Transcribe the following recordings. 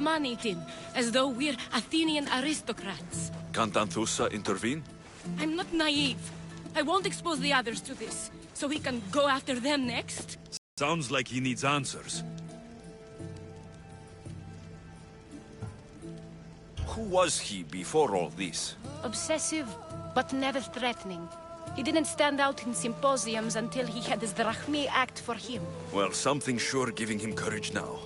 man-eating, as though we're Athenian aristocrats. Can't Anthusa intervene? I'm not naive. I won't expose the others to this, so he can go after them next. Sounds like he needs answers. Who was he before all this? Obsessive, but never threatening. He didn't stand out in symposiums until he had his drachmae act for him. Well, something's sure giving him courage now.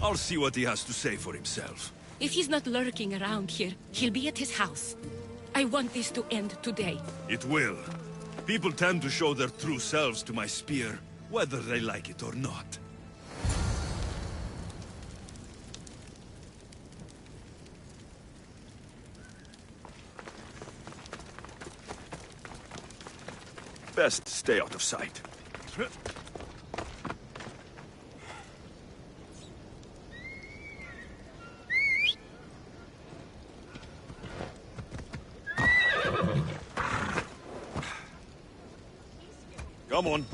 I'll see what he has to say for himself. If he's not lurking around here, he'll be at his house. I want this to end today. It will. People tend to show their true selves to my spear, whether they like it or not. Best stay out of sight. Come on.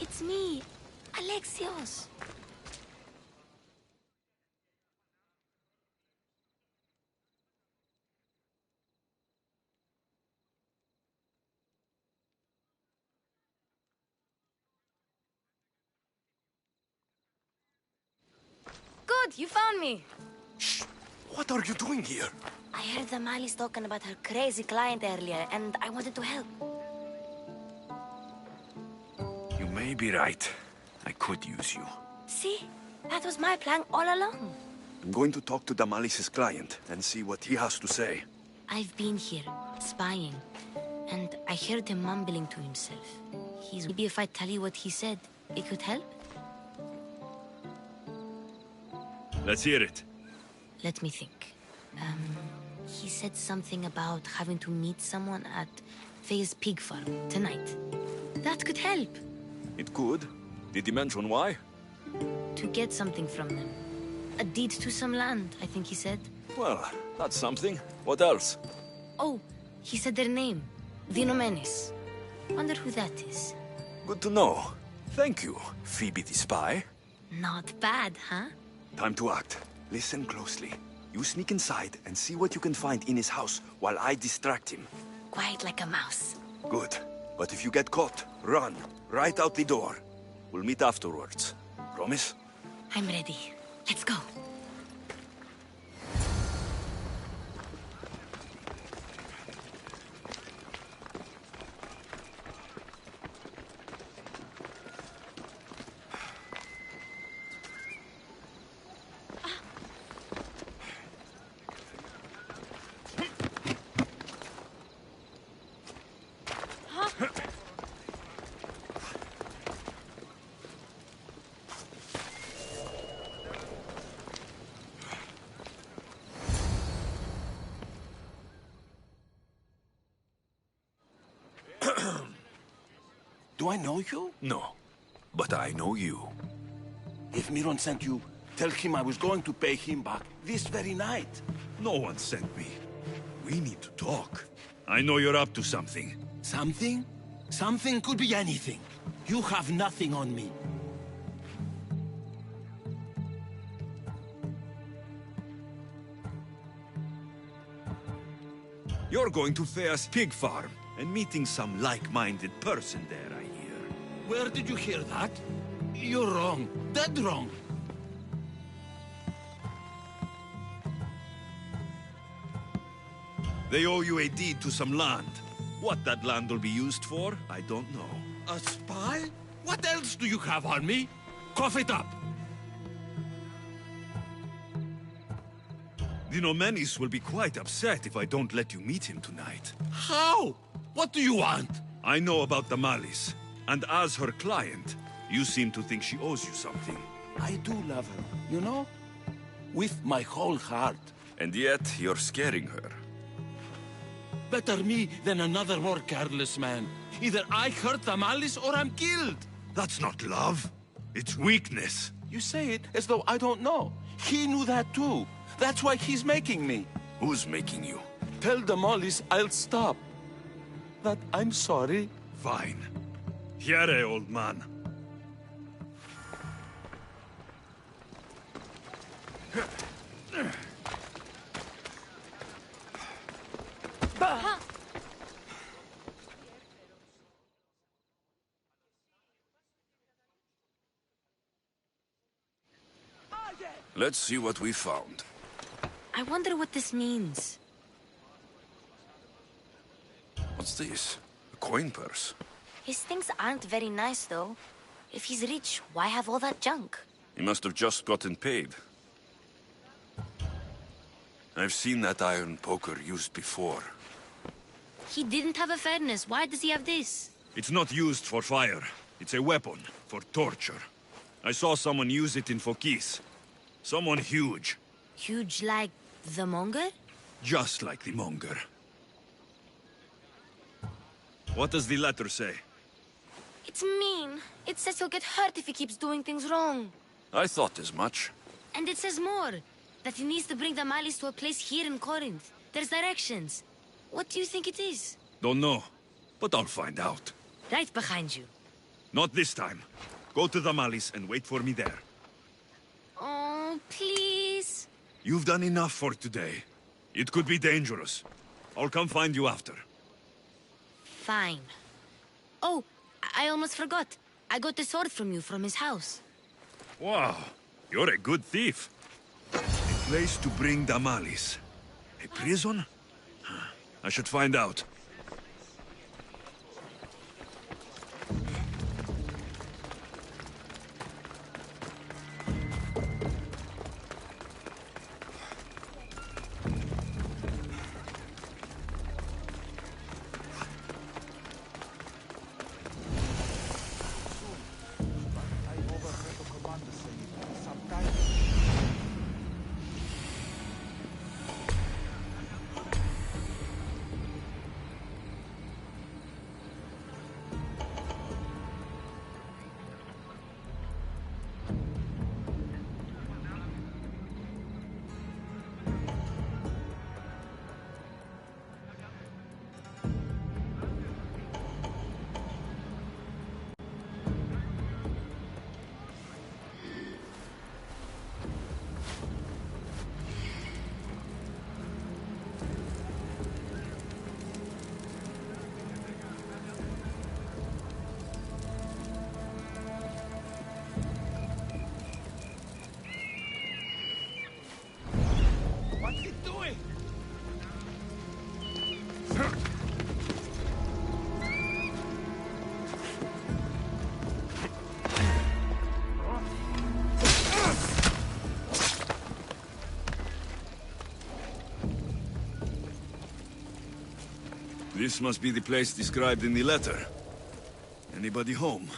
It's me, Alexios. Good, you found me. Shh! What are you doing here? I heard the Mali's talking about her crazy client earlier, and I wanted to help. You may be right. I could use you. See? That was my plan all along. I'm going to talk to Damalis's client and see what he has to say. I've been here, spying, and I heard him mumbling to himself. Maybe if I tell you what he said, it could help? Let's hear it. Let me think. He said something about having to meet someone at Faye's pig farm tonight. That could help. It could. Did he mention why? To get something from them. A deed to some land, I think he said. Well, that's something. What else? Oh, he said their name. Vinomenes. Wonder who that is. Good to know. Thank you, Phoebe the spy. Not bad, huh? Time to act. Listen closely. You sneak inside and see what you can find in his house while I distract him. Quiet like a mouse. Good. But if you get caught, run. Right out the door. We'll meet afterwards. Promise? I'm ready. Let's go. Do I know you? No, but I know you. If Miron sent you, tell him I was going to pay him back this very night. No one sent me. We need to talk. I know you're up to something. Something? Something could be anything. You have nothing on me. You're going to Thea's pig farm and meeting some like-minded person there, I hear. Where did you hear that? You're wrong. Dead wrong. They owe you a deed to some land. What that land will be used for, I don't know. A spy? What else do you have on me? Cough it up. The Nomenis will be quite upset if I don't let you meet him tonight. How? What do you want? I know about the Malice, and as her client, you seem to think she owes you something. I do love her, you know? With my whole heart. And yet, you're scaring her. Better me than another more careless man. Either I hurt the Malice or I'm killed. That's not love. It's weakness. You say it as though I don't know. He knew that too. That's why he's making me. Who's making you? Tell the Mollies I'll stop. That I'm sorry. Fine. Here, old man. Let's see what we found. I wonder what this means. What's this? A coin purse? His things aren't very nice, though. If he's rich, why have all that junk? He must have just gotten paid. I've seen that iron poker used before. He didn't have a furnace. Why does he have this? It's not used for fire. It's a weapon for torture. I saw someone use it in Fokis. Someone huge. Huge like the monger? Just like the monger. What does the letter say? It's mean. It says he'll get hurt if he keeps doing things wrong. I thought as much. And it says more. That he needs to bring the Malice to a place here in Corinth. There's directions. What do you think it is? Don't know, but I'll find out. Right behind you. Not this time. Go to the Malice and wait for me there. Oh, please. You've done enough for today. It could be dangerous. I'll come find you after. Fine. Oh, I almost forgot. I got the sword from you from his house. Wow, you're a good thief. A place to bring the Malice. A prison? I should find out. What's he doing? This must be the place described in the letter. Anybody home?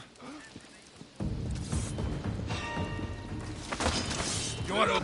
You're a...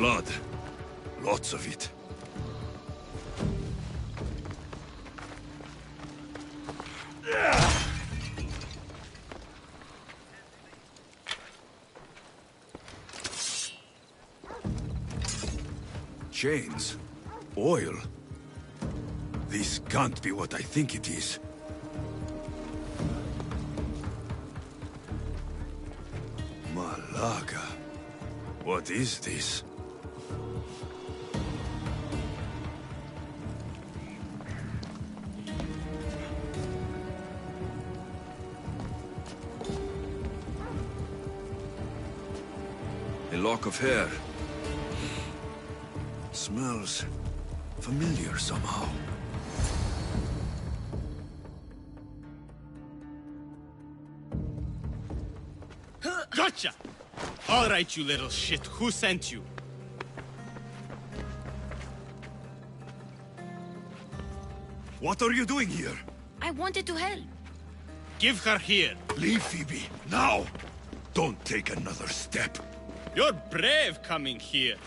blood. Lots of it. Chains. Oil. This can't be what I think it is. Malaga. What is this? A lock of hair. Smells familiar somehow. Gotcha! All right, you little shit. Who sent you? What are you doing here? I wanted to help. Give her here. Leave, Phoebe, now! Don't take another step. You're brave coming here.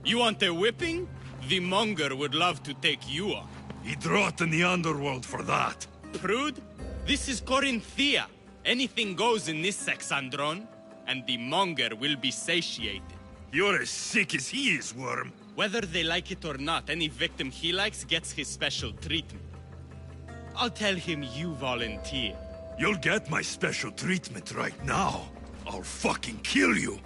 You want a whipping? The monger would love to take you on. He'd rot in the underworld for that. Prude, this is Corinthia. Anything goes in this Sexandron, and the monger will be satiated. You're as sick as he is, Worm. Whether they like it or not, any victim he likes gets his special treatment. I'll tell him you volunteer. You'll get my special treatment right now. I'll fucking kill you.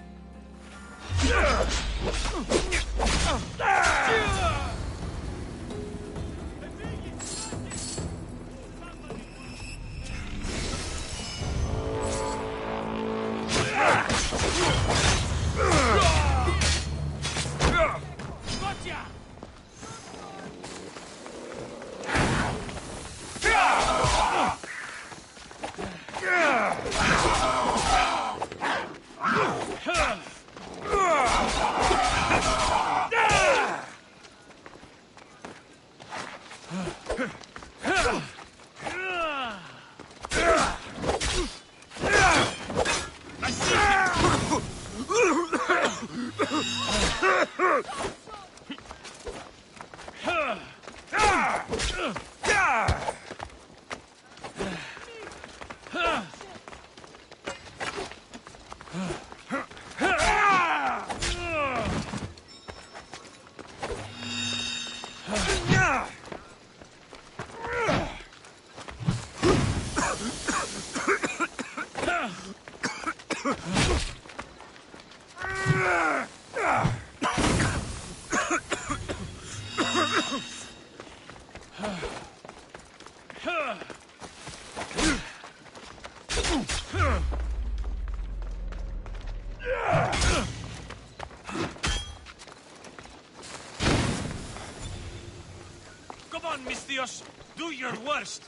Come on, Mistios. Do your worst.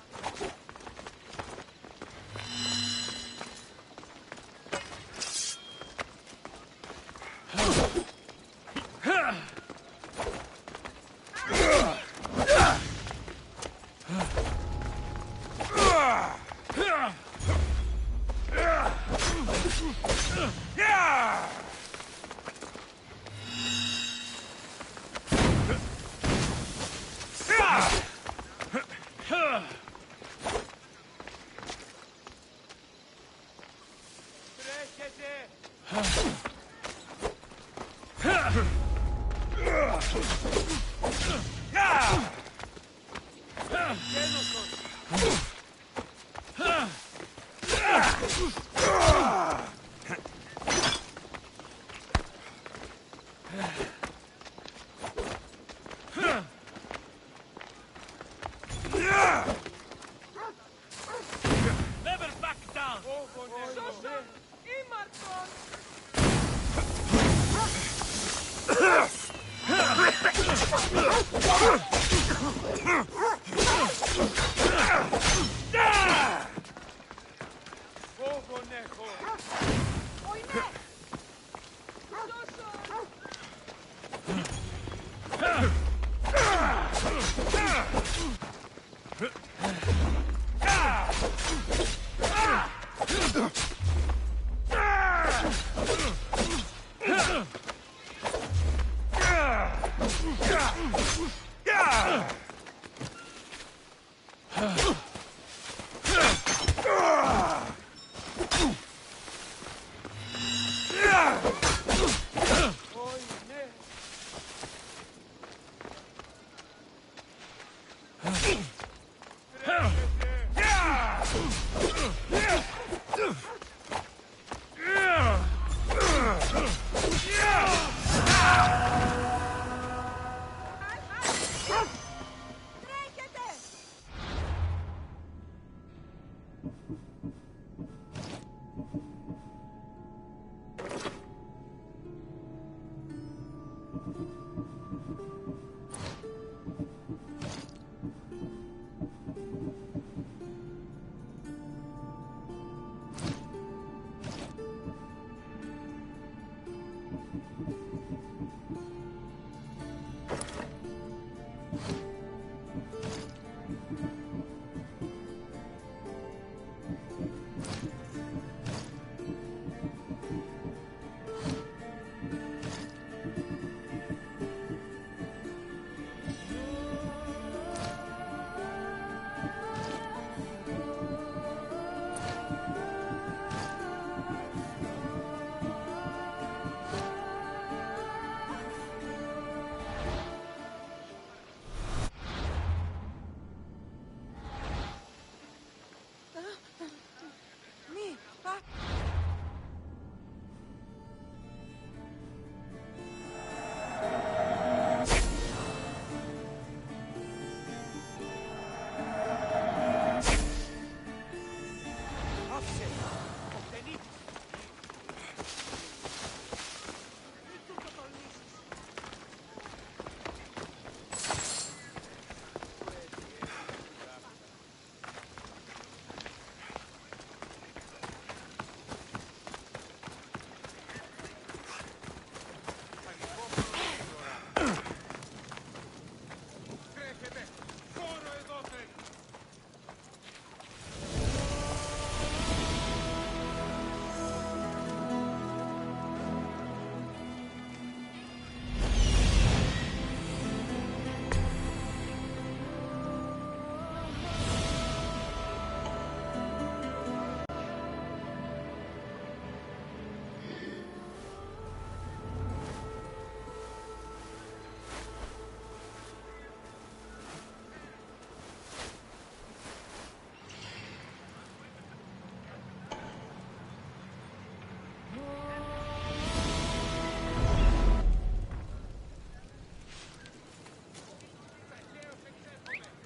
Never back down.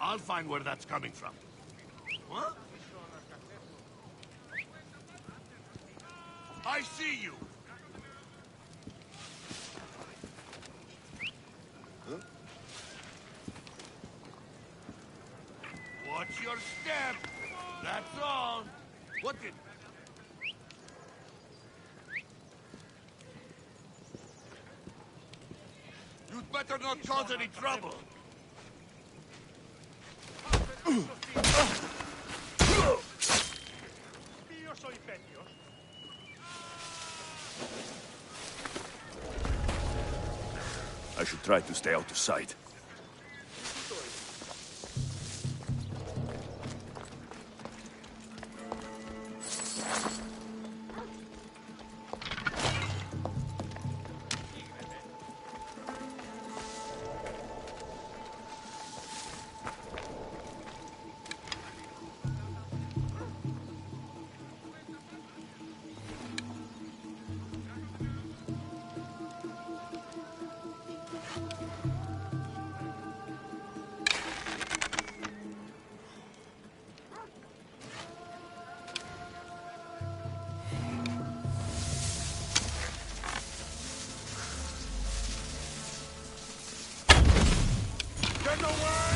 I'll find where that's coming from. What? I see you! Huh? Watch your step! That's all! What did... You'd better not cause any trouble! I should try to stay out of sight. Get away!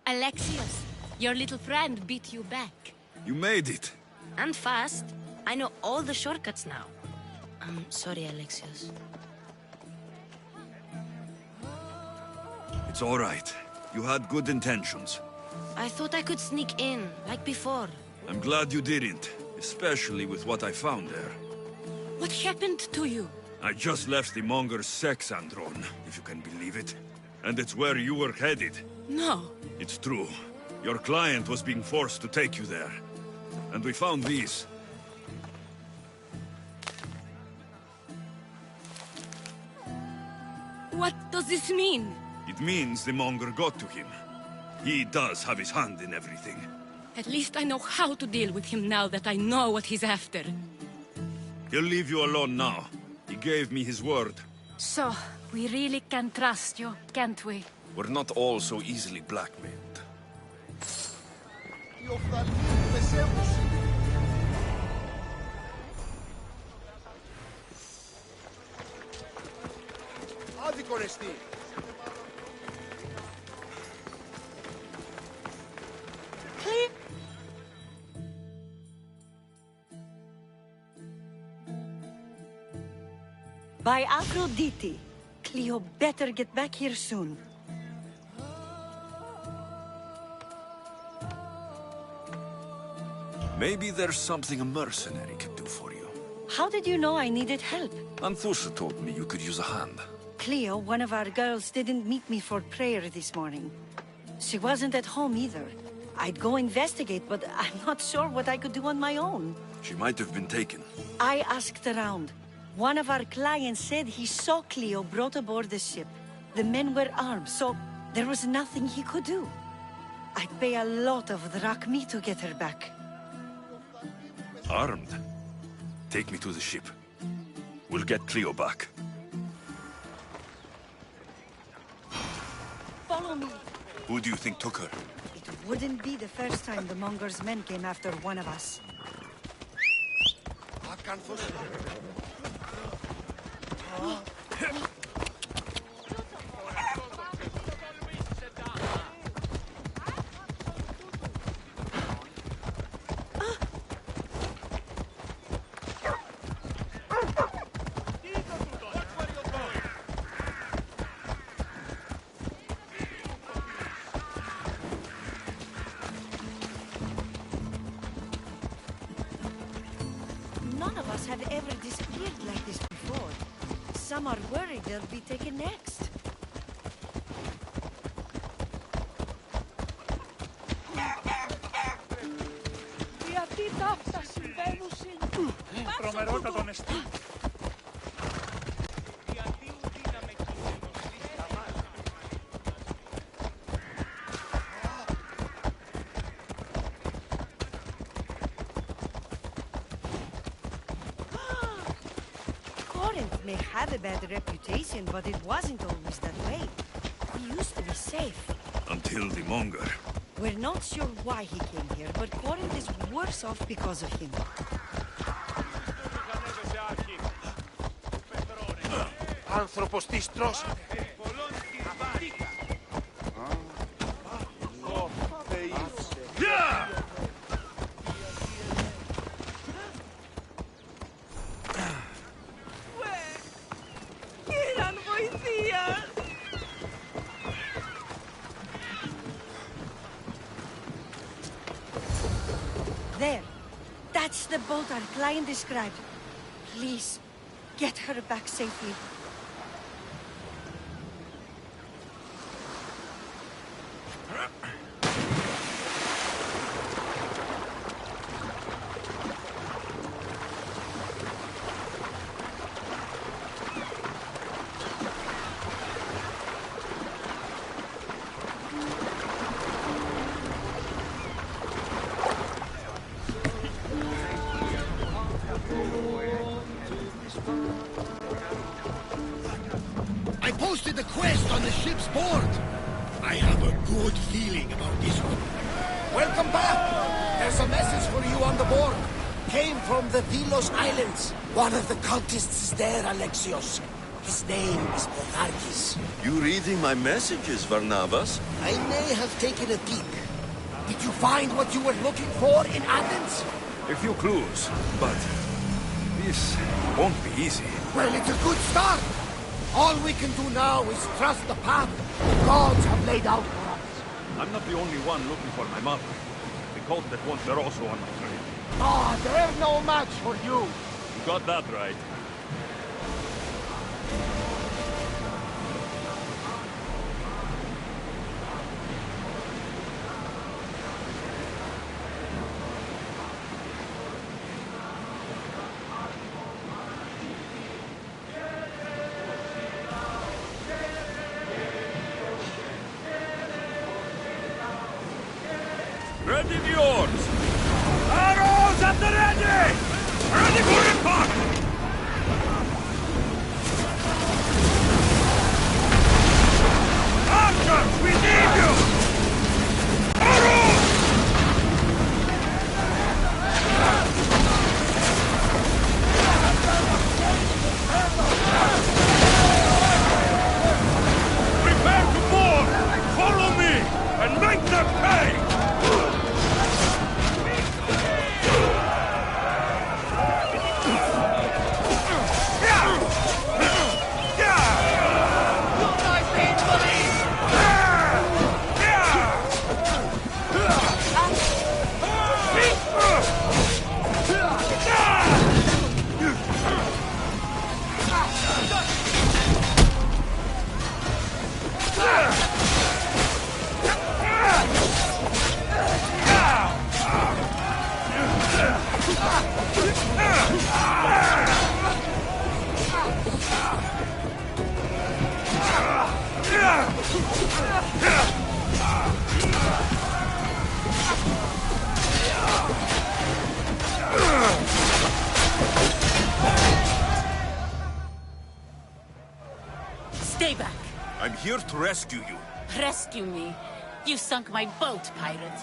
Alexios, your little friend beat you back. You made it. And fast. I know all the shortcuts now. I'm sorry, Alexios. It's all right. You had good intentions. I thought I could sneak in, like before. I'm glad you didn't, especially with what I found there. What happened to you? I just left the Monger's sex andron, if you can believe it. And it's where you were headed. No. It's true. Your client was being forced to take you there. And we found these. What does this mean? It means the Monger got to him. He does have his hand in everything. At least I know how to deal with him now that I know what he's after. He'll leave you alone now. He gave me his word. So, we really can trust you, can't we? We're not all so easily blackmailed. By Aphrodite, Cleo better get back here soon. Maybe there's something a mercenary could do for you. How did you know I needed help? Anthusha told me you could use a hand. Cleo, one of our girls, didn't meet me for prayer this morning. She wasn't at home either. I'd go investigate, but I'm not sure what I could do on my own. She might have been taken. I asked around. One of our clients said he saw Cleo brought aboard the ship. The men were armed, so there was nothing he could do. I'd pay a lot of drachmi to get her back. Armed? Take me to the ship. We'll get Cleo back. Follow me. Who do you think took her? It wouldn't be the first time the Monger's men came after one of us. None of us have ever disappeared like this before. Some are worried they'll be taken next. Corinth may have a bad reputation, but it wasn't always that way. We used to be safe. Until the Monger. We're not sure why he came here, but Corinth is worse off because of him. Άνθρωπος της τρώσανε. There. That's the boat our client described. Please, get her back safely. I posted the quest on the ship's board. I have a good feeling about this one. Welcome back. There's a message for you on the board. Came from the Vilos Islands. One of the cultists is there, Alexios. His name is Monarchis. You reading my messages, Varnavas? I may have taken a peek. Did you find what you were looking for in Athens? A few clues, but this won't be easy. Well, it's a good start. All we can do now is trust the path the gods have laid out for us. I'm not the only one looking for my mother. The cult that wants her also on my trail. Ah, they're no match for you. You got that right. Ready yours! Arrows at the ready! Ready for impact! Archers, we need you! Arrows! Prepare to board! Follow me! And make them pay! Stay back. I'm here to rescue you. Rescue me. You sunk my boat, pirate.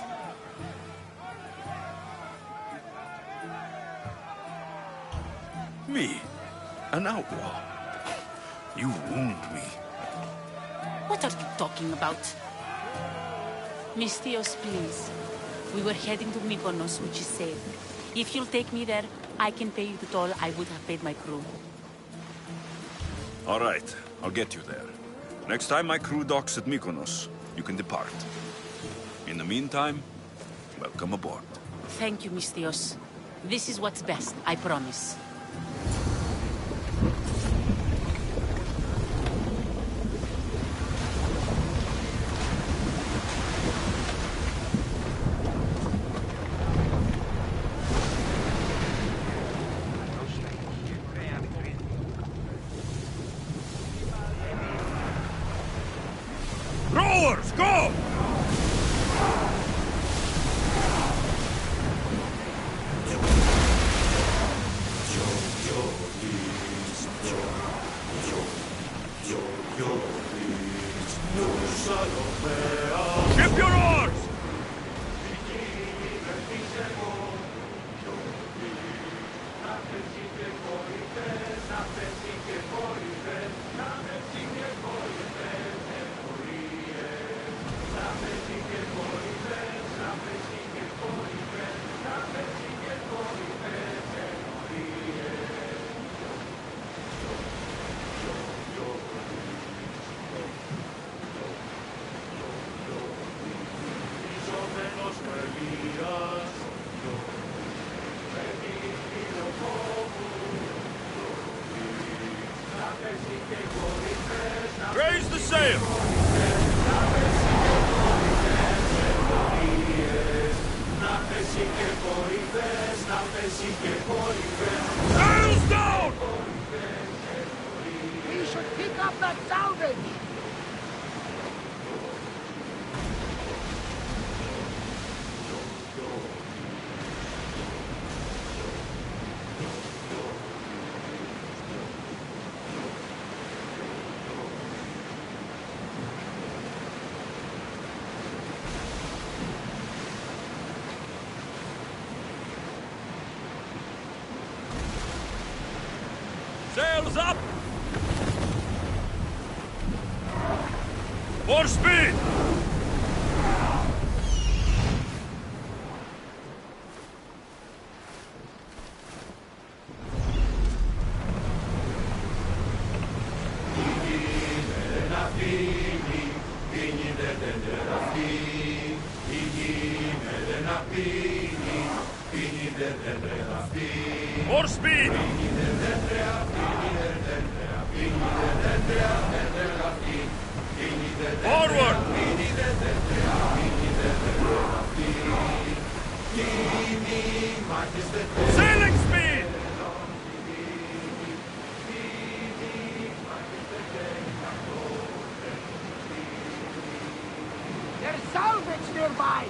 Me? An outlaw? You wound me. What are you talking about? Mystios, please. We were heading to Mykonos, which is safe. If you'll take me there, I can pay you the toll I would have paid my crew. All right, I'll get you there. Next time my crew docks at Mykonos, you can depart. In the meantime, welcome aboard. Thank you, Mystios. This is what's best, I promise. Rowers, go! Ship your oars! Raise the sail! Sails down! We should pick up that salvage! Sails up! More speed! More speed! Forward! Sailing speed! There's salvage nearby!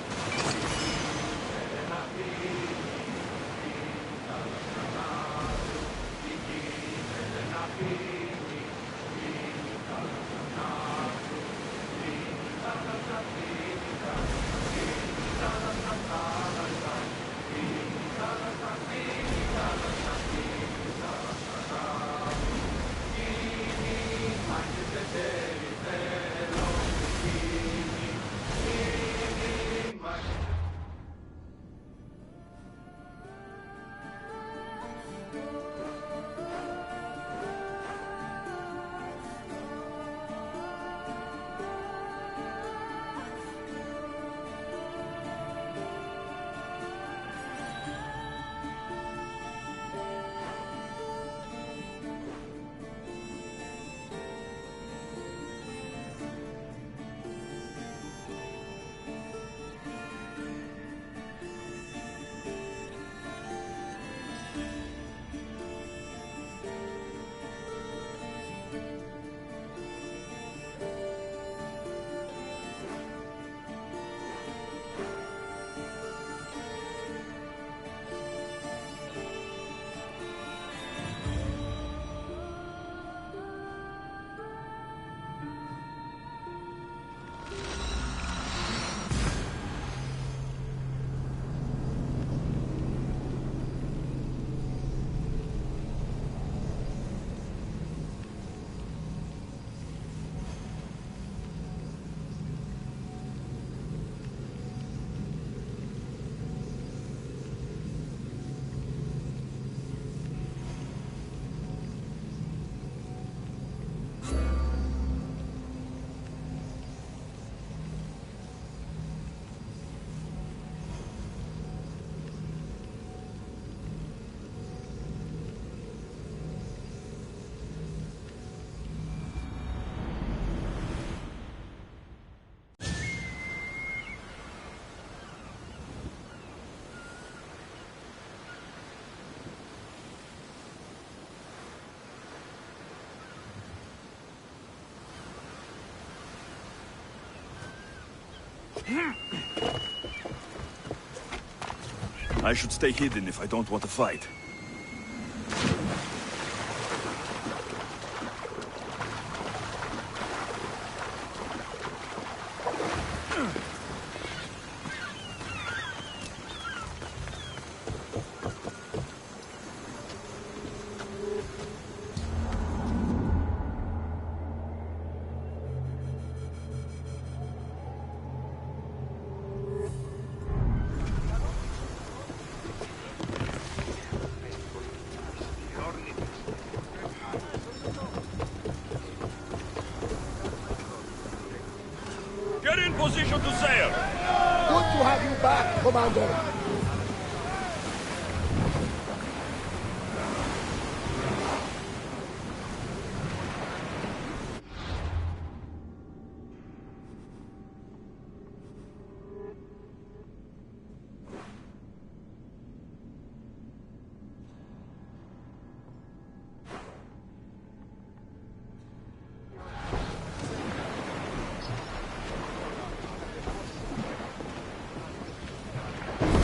I should stay hidden if I don't want to fight. Get in position to sail! Good to have you back, Commander.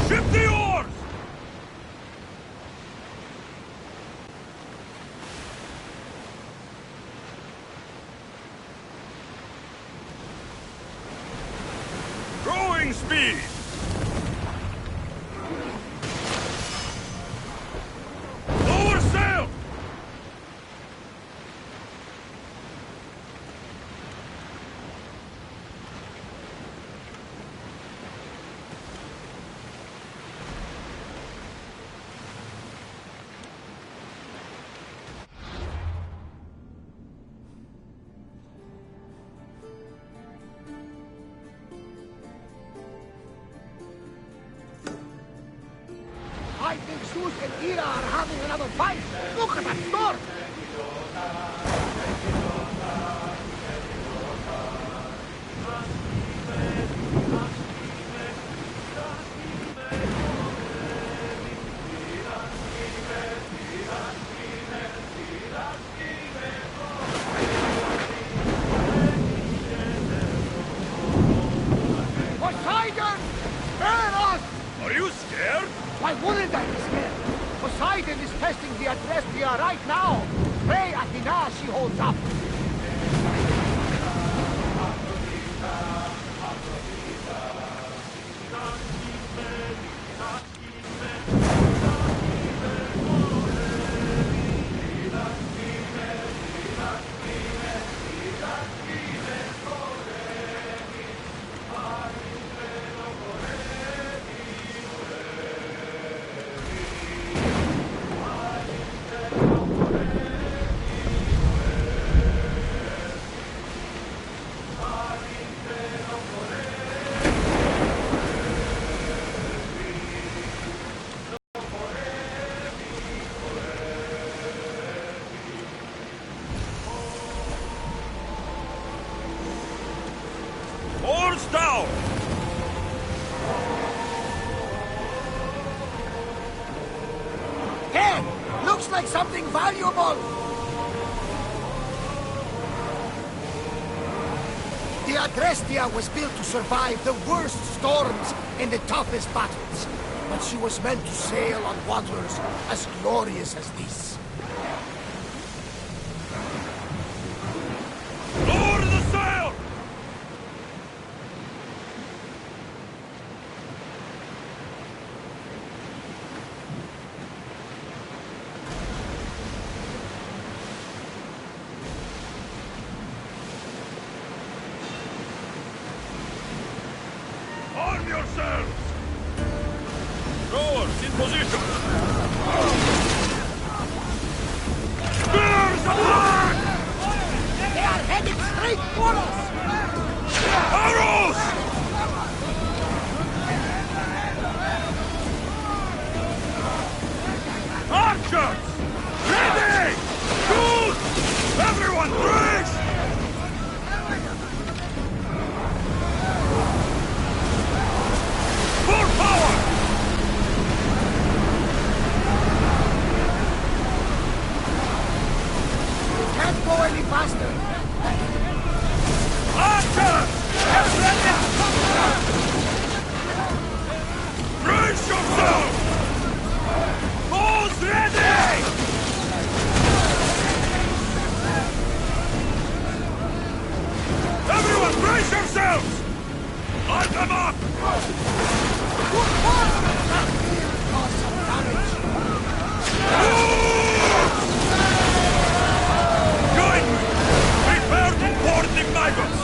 Ship here are having another fight. Look at that storm! Poseidon! Spare us! Are you scared? Why wouldn't I be scared? Poseidon is testing the Adrestia right now. Pray Athena she holds up. Oars down! Hey! Looks like something valuable! The Adrestia was built to survive the worst storms and the toughest battles. But she was meant to sail on waters as glorious as this. Lower the sail! Arm yourselves! Rowers in position! Spears aboard! They are headed straight for us! Arrows! Archers! Ready! Shoot! Everyone brace! Full power! Can't go any faster! Archers! Brace yourselves! Bows ready! Everyone brace yourselves! Light them up! Cause some damage! Join me! Prepare to board the maggots!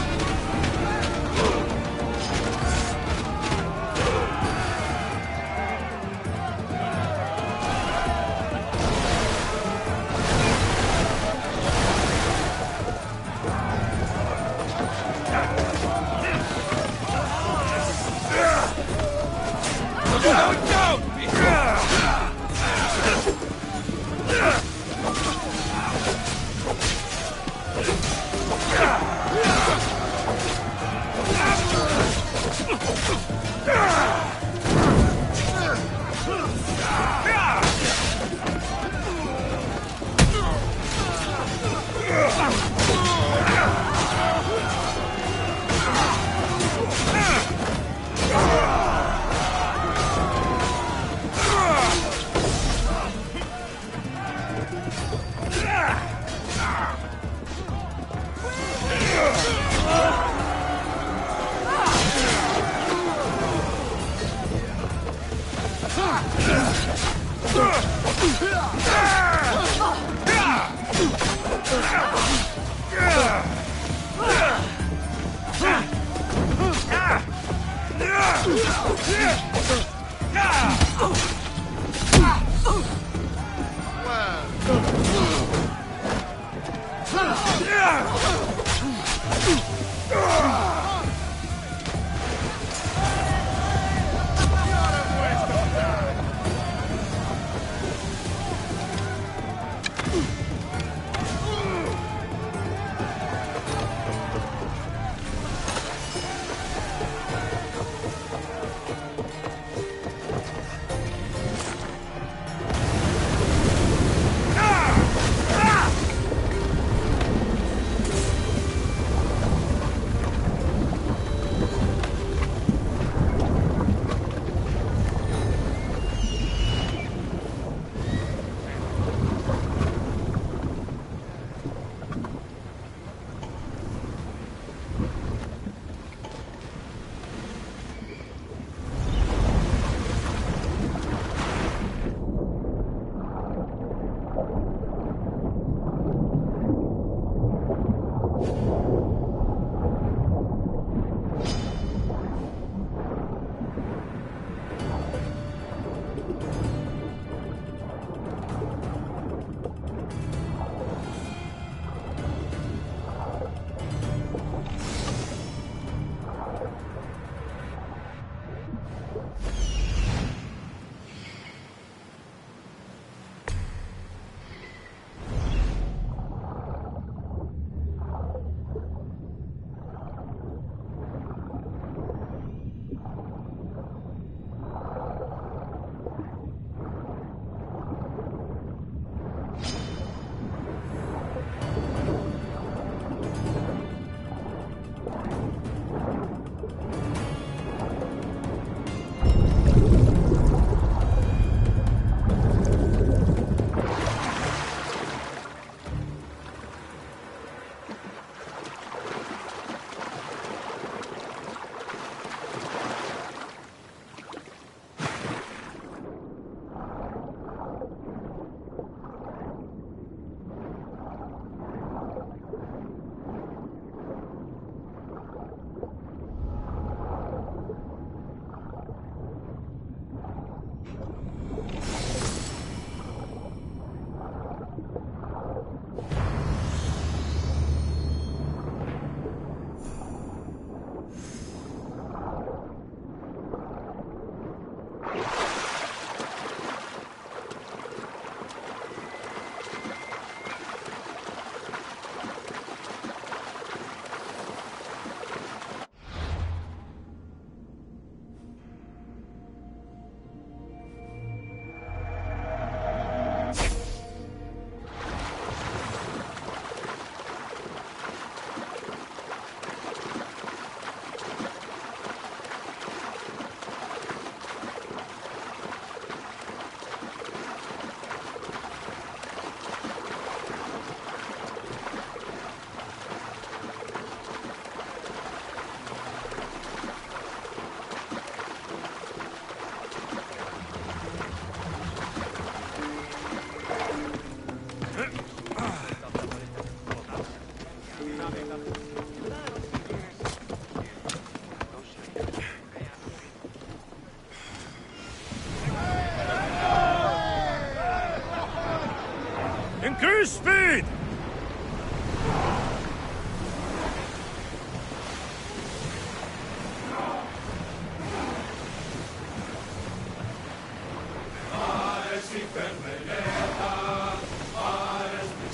Increase speed!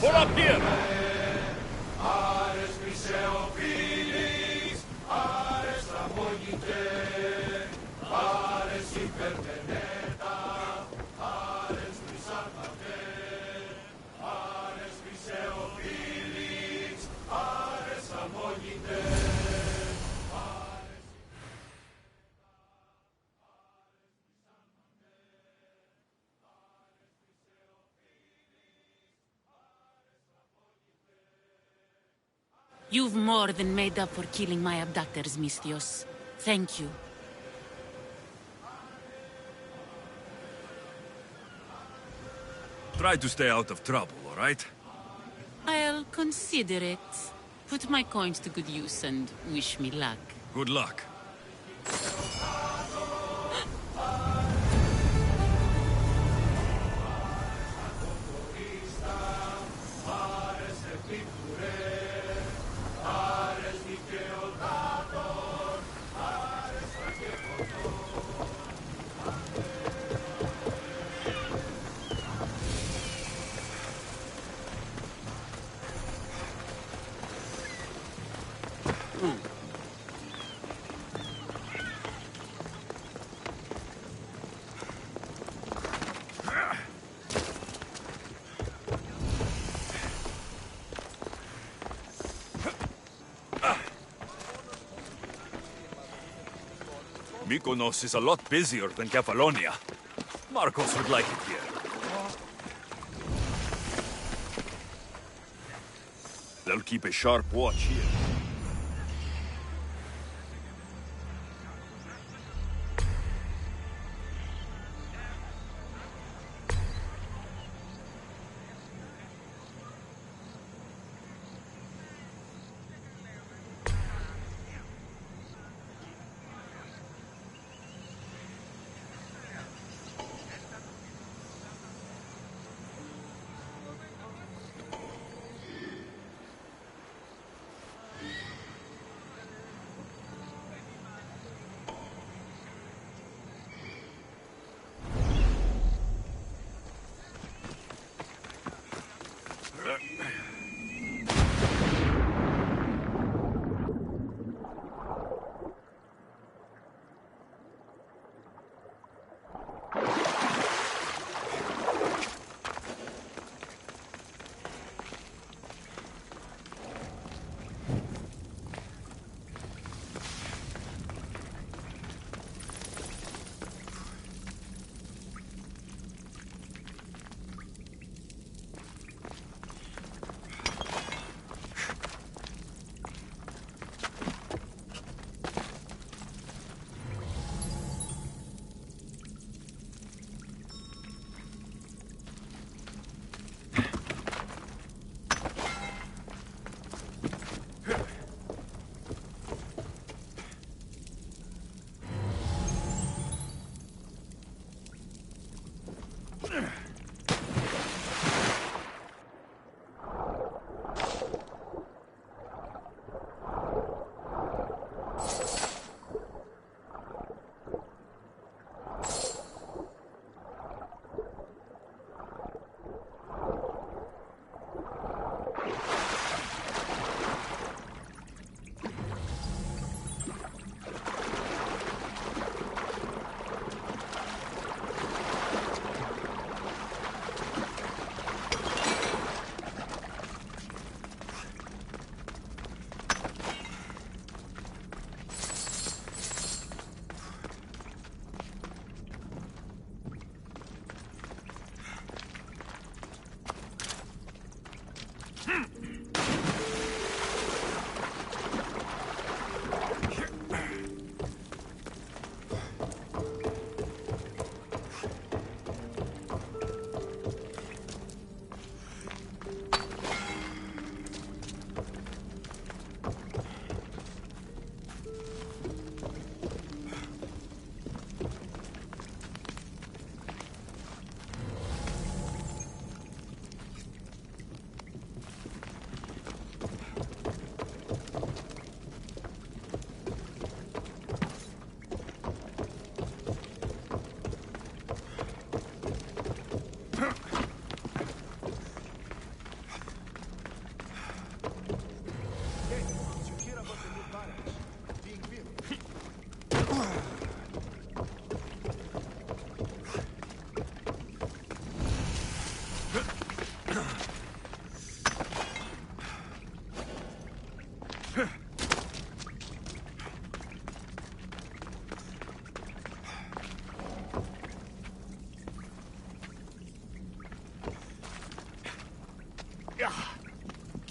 Pull up here! You've more than made up for killing my abductors, Misthios. Thank you. Try to stay out of trouble, all right? I'll consider it. Put my coins to good use and wish me luck. Good luck. Mykonos is a lot busier than Kefalonia. Marcos would like it here. They'll keep a sharp watch here.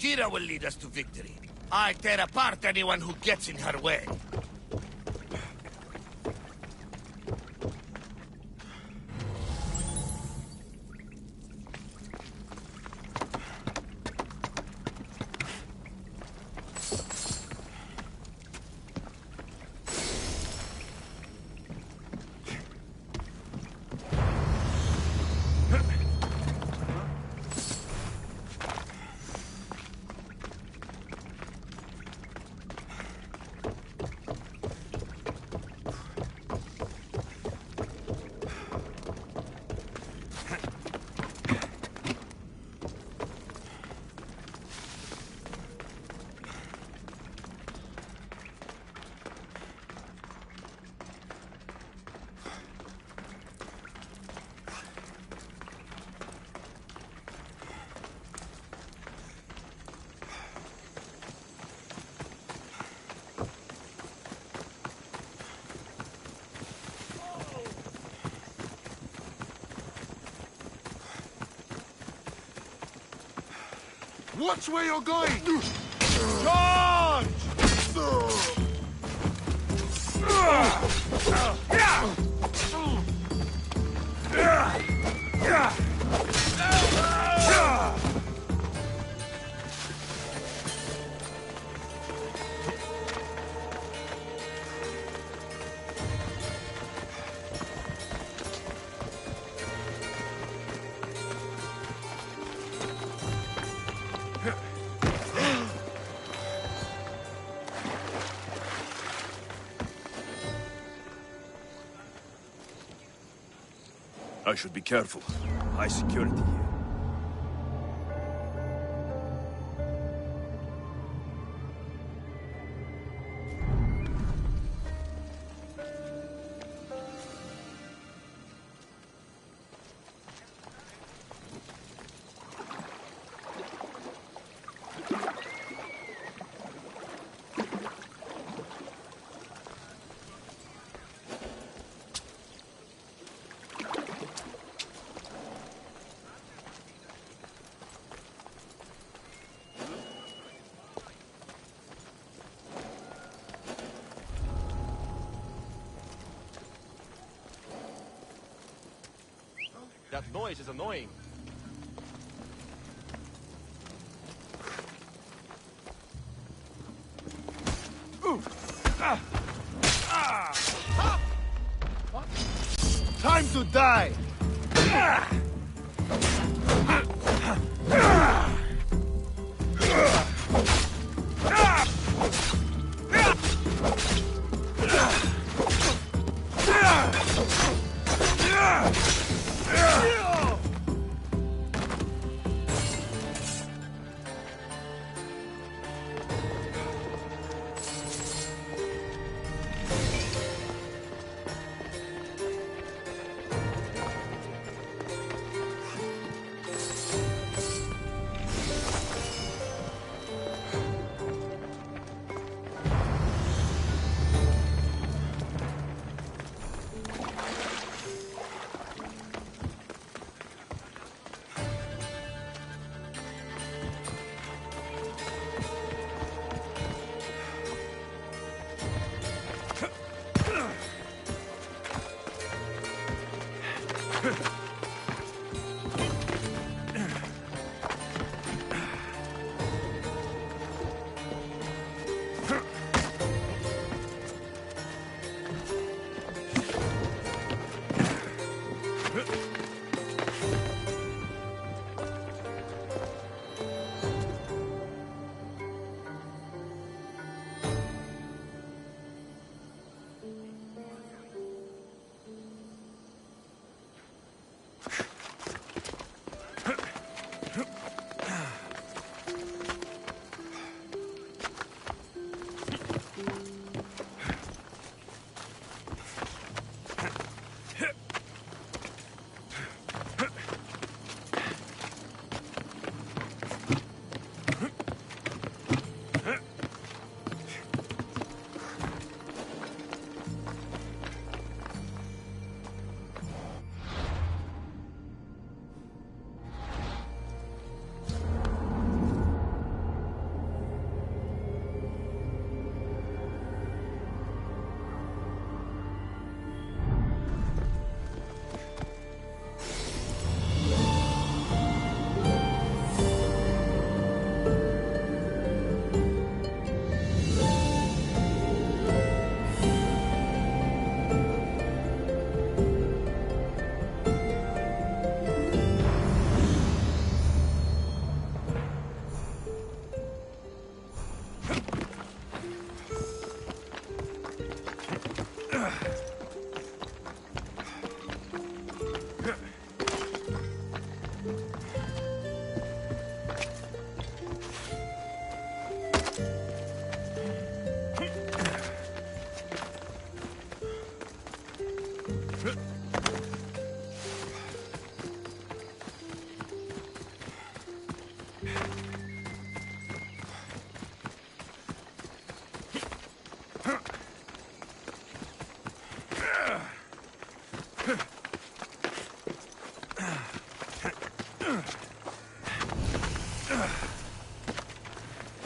Tira will lead us to victory. I tear apart anyone who gets in her way. Watch where you're going! Charge! I should be careful. High security here. That noise is annoying. Time to die!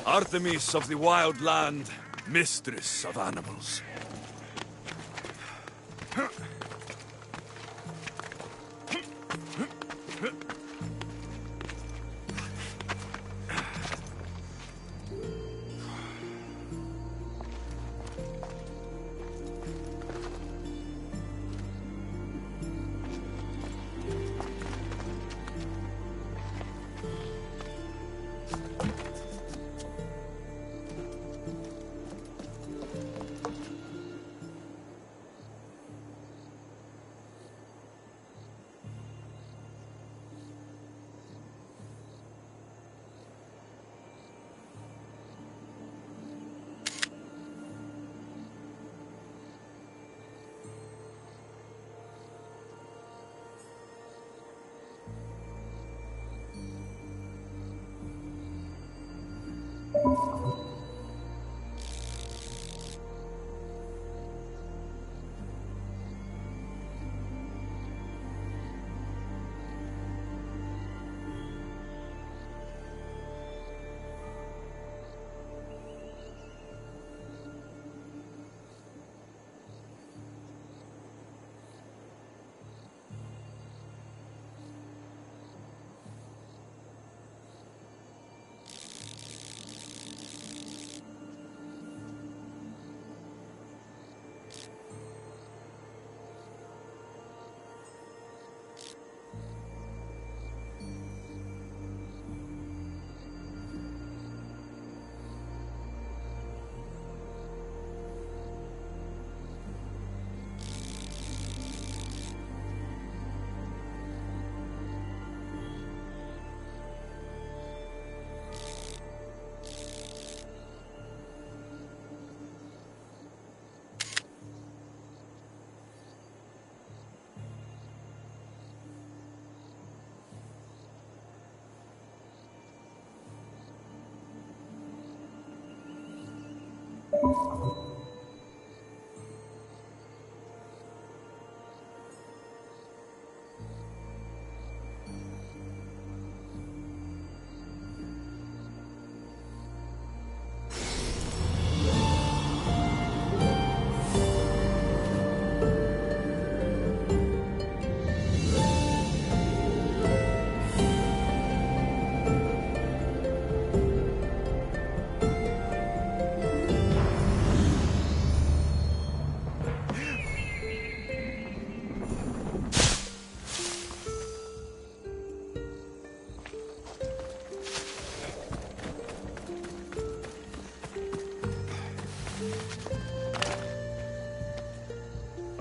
Artemis of the Wild Land, mistress of animals.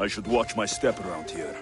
I should watch my step around here.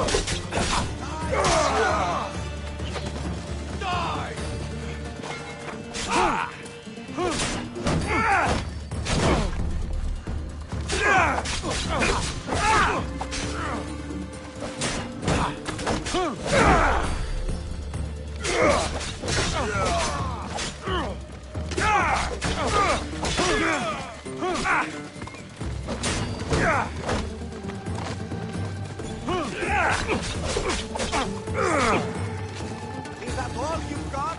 Is that all you've got?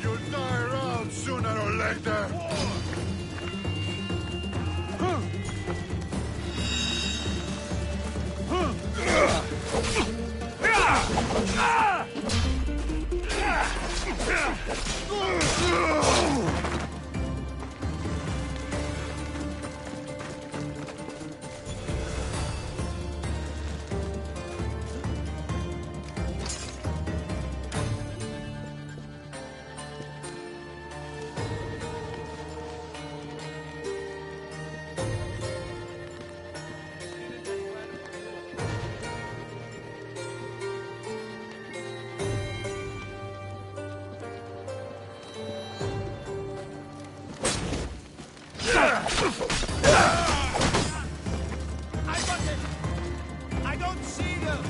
You'll die around sooner or later. I don't see them!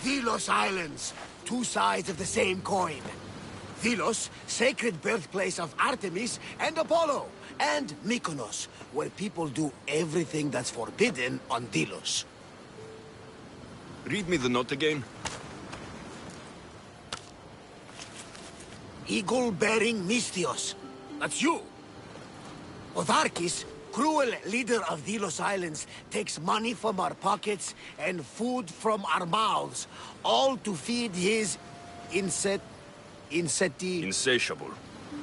Delos Islands, two sides of the same coin. Delos, sacred birthplace of Artemis and Apollo, and Mykonos, where people do everything that's forbidden on Delos. Read me the note again. Eagle-bearing Mystios. That's you. Otharkis, cruel leader of Delos Islands, takes money from our pockets and food from our mouths, all to feed his Insatiable.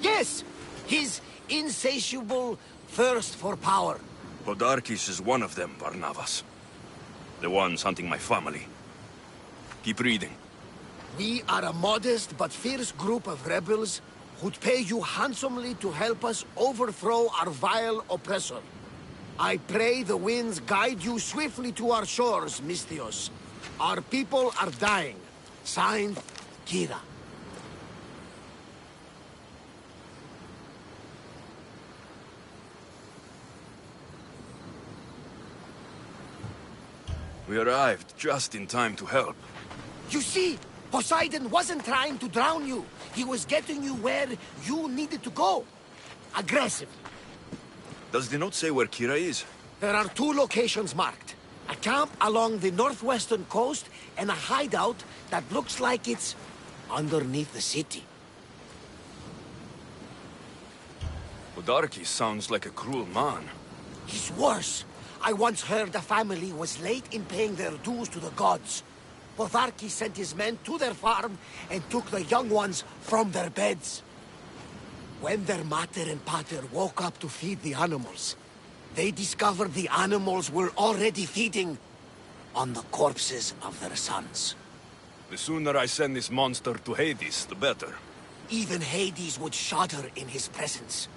Yes! His insatiable thirst for power. Podarkis is one of them, Barnabas. The ones hunting my family. Keep reading. We are a modest but fierce group of rebels who'd pay you handsomely to help us overthrow our vile oppressor. I pray the winds guide you swiftly to our shores, Mystios. Our people are dying. Signed, Kira. We arrived just in time to help. You see, Poseidon wasn't trying to drown you. He was getting you where you needed to go. Aggressively. Does the note say where Kira is? There are two locations marked. A camp along the northwestern coast and a hideout that looks like it's underneath the city. Podarkis sounds like a cruel man. He's worse. I once heard a family was late in paying their dues to the gods. Potharki sent his men to their farm and took the young ones from their beds. When their mater and pater woke up to feed the animals, they discovered the animals were already feeding on the corpses of their sons. The sooner I send this monster to Hades, the better. Even Hades would shudder in his presence.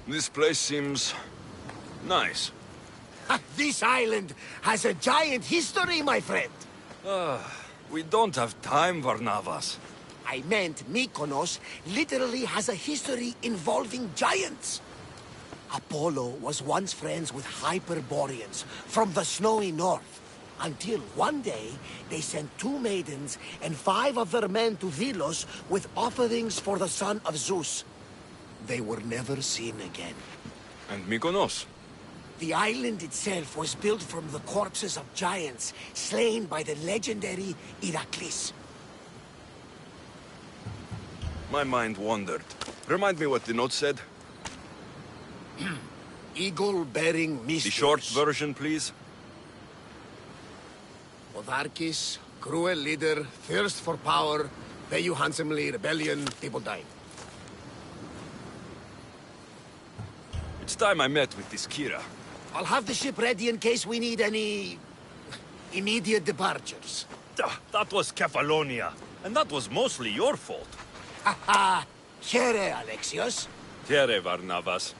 This place seems nice. This island has a giant history, my friend. We don't have time, Varnavas. I meant Mykonos literally has a history involving giants. Apollo was once friends with Hyperboreans from the snowy north, until one day they sent 2 maidens and 5 of their men to Delos with offerings for the son of Zeus. They were never seen again. And Mykonos? The island itself was built from the corpses of giants slain by the legendary Iraklis. My mind wandered. Remind me what the note said. Eagle-bearing Mystios. The short version, please. Otharkis, cruel leader, thirst for power, pay you handsomely, rebellion, people dying. It's time I met with this Kira. I'll have the ship ready in case we need any immediate departures. That was Kefalonia, and that was mostly your fault. Ha ha! Here, Alexios. Tere, Varnavas.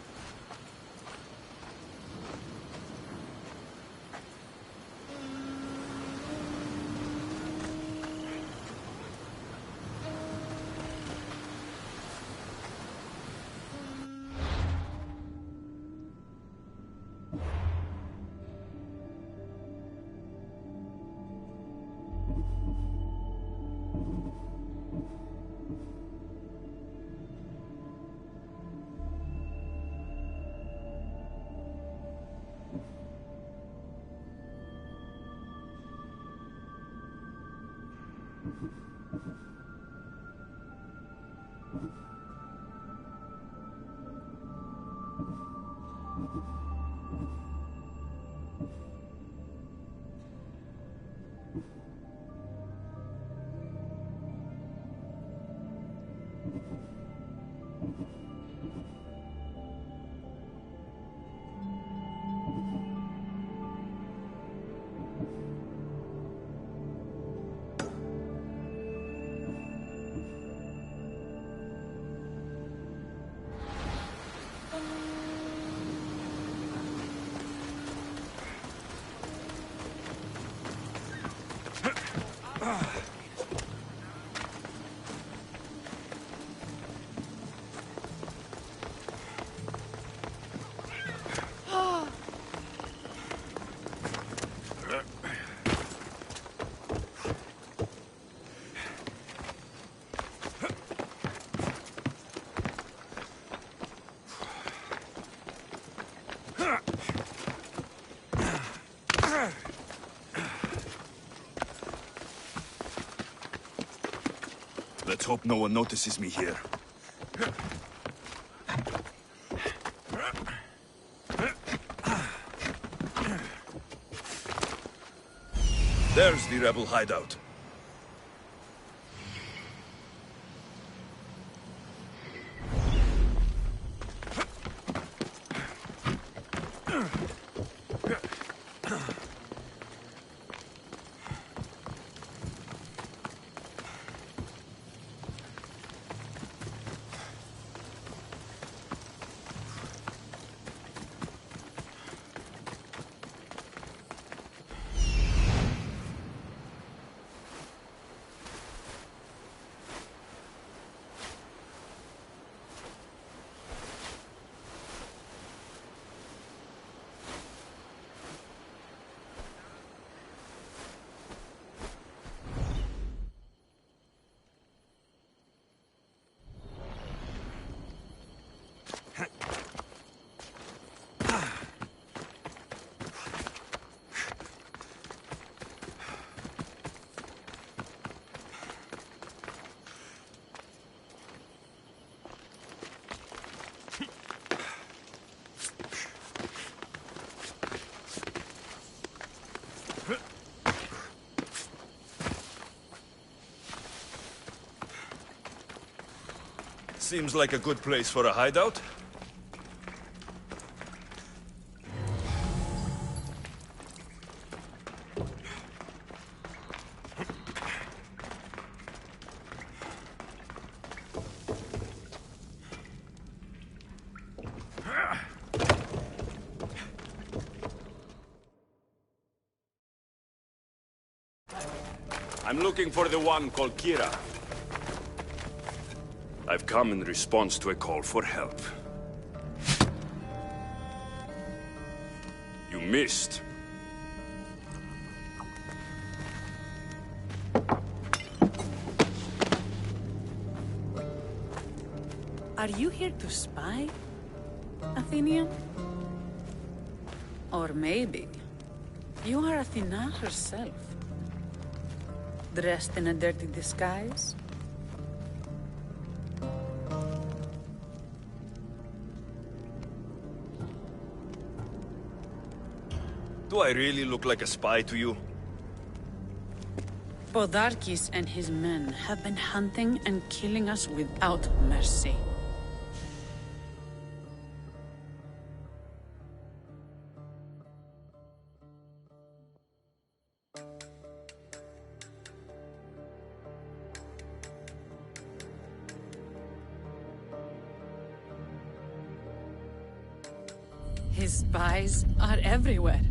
Let's hope no one notices me here. There's the rebel hideout. Seems like a good place for a hideout. I'm looking for the one called Kira. I've come in response to a call for help. You missed. Are you here to spy, Athenian? Or maybe you are Athena herself, dressed in a dirty disguise? Do I really look like a spy to you? Podarkis and his men have been hunting and killing us without mercy. His spies are everywhere.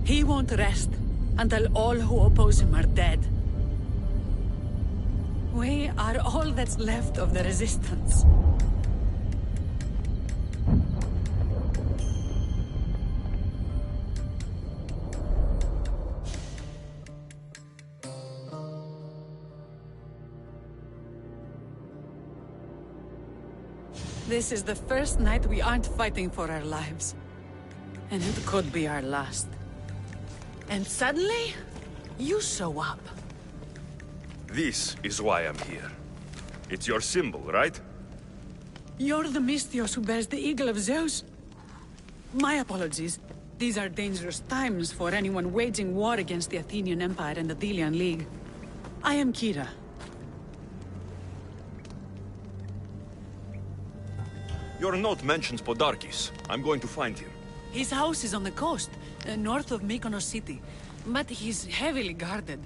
He won't rest until all who oppose him are dead. We are all that's left of the resistance. This is the first night we aren't fighting for our lives. And it could be our last. And suddenly, you show up. This is why I'm here. It's your symbol, right? You're the Mystios who bears the eagle of Zeus? My apologies. These are dangerous times for anyone waging war against the Athenian Empire and the Delian League. I am Kira. Your note mentions Podarkis. I'm going to find him. His house is on the coast, north of Mykonos city. But he's heavily guarded.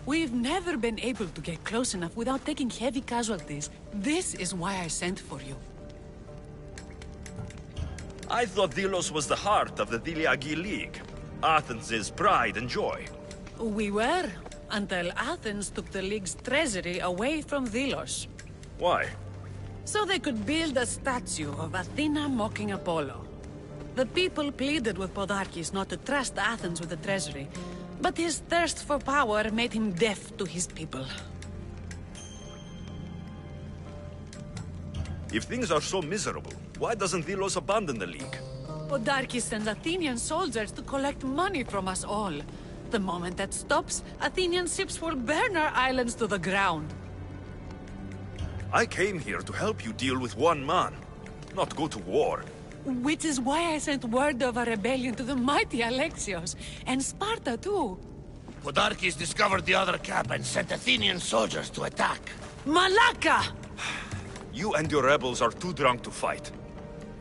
We've never been able to get close enough without taking heavy casualties. This is why I sent for you. I thought Delos was the heart of the Deliagi League. Athens' pride and joy. We were, until Athens took the League's treasury away from Delos. Why? So they could build a statue of Athena mocking Apollo. The people pleaded with Podarkis not to trust Athens with the treasury, but his thirst for power made him deaf to his people. If things are so miserable, why doesn't Delos abandon the League? Podarkis sends Athenian soldiers to collect money from us all. The moment that stops, Athenian ships will burn our islands to the ground. I came here to help you deal with one man, not go to war. Which is why I sent word of a rebellion to the mighty Alexios, and Sparta too. Podarkes discovered the other camp and sent Athenian soldiers to attack. Malaka! You and your rebels are too drunk to fight.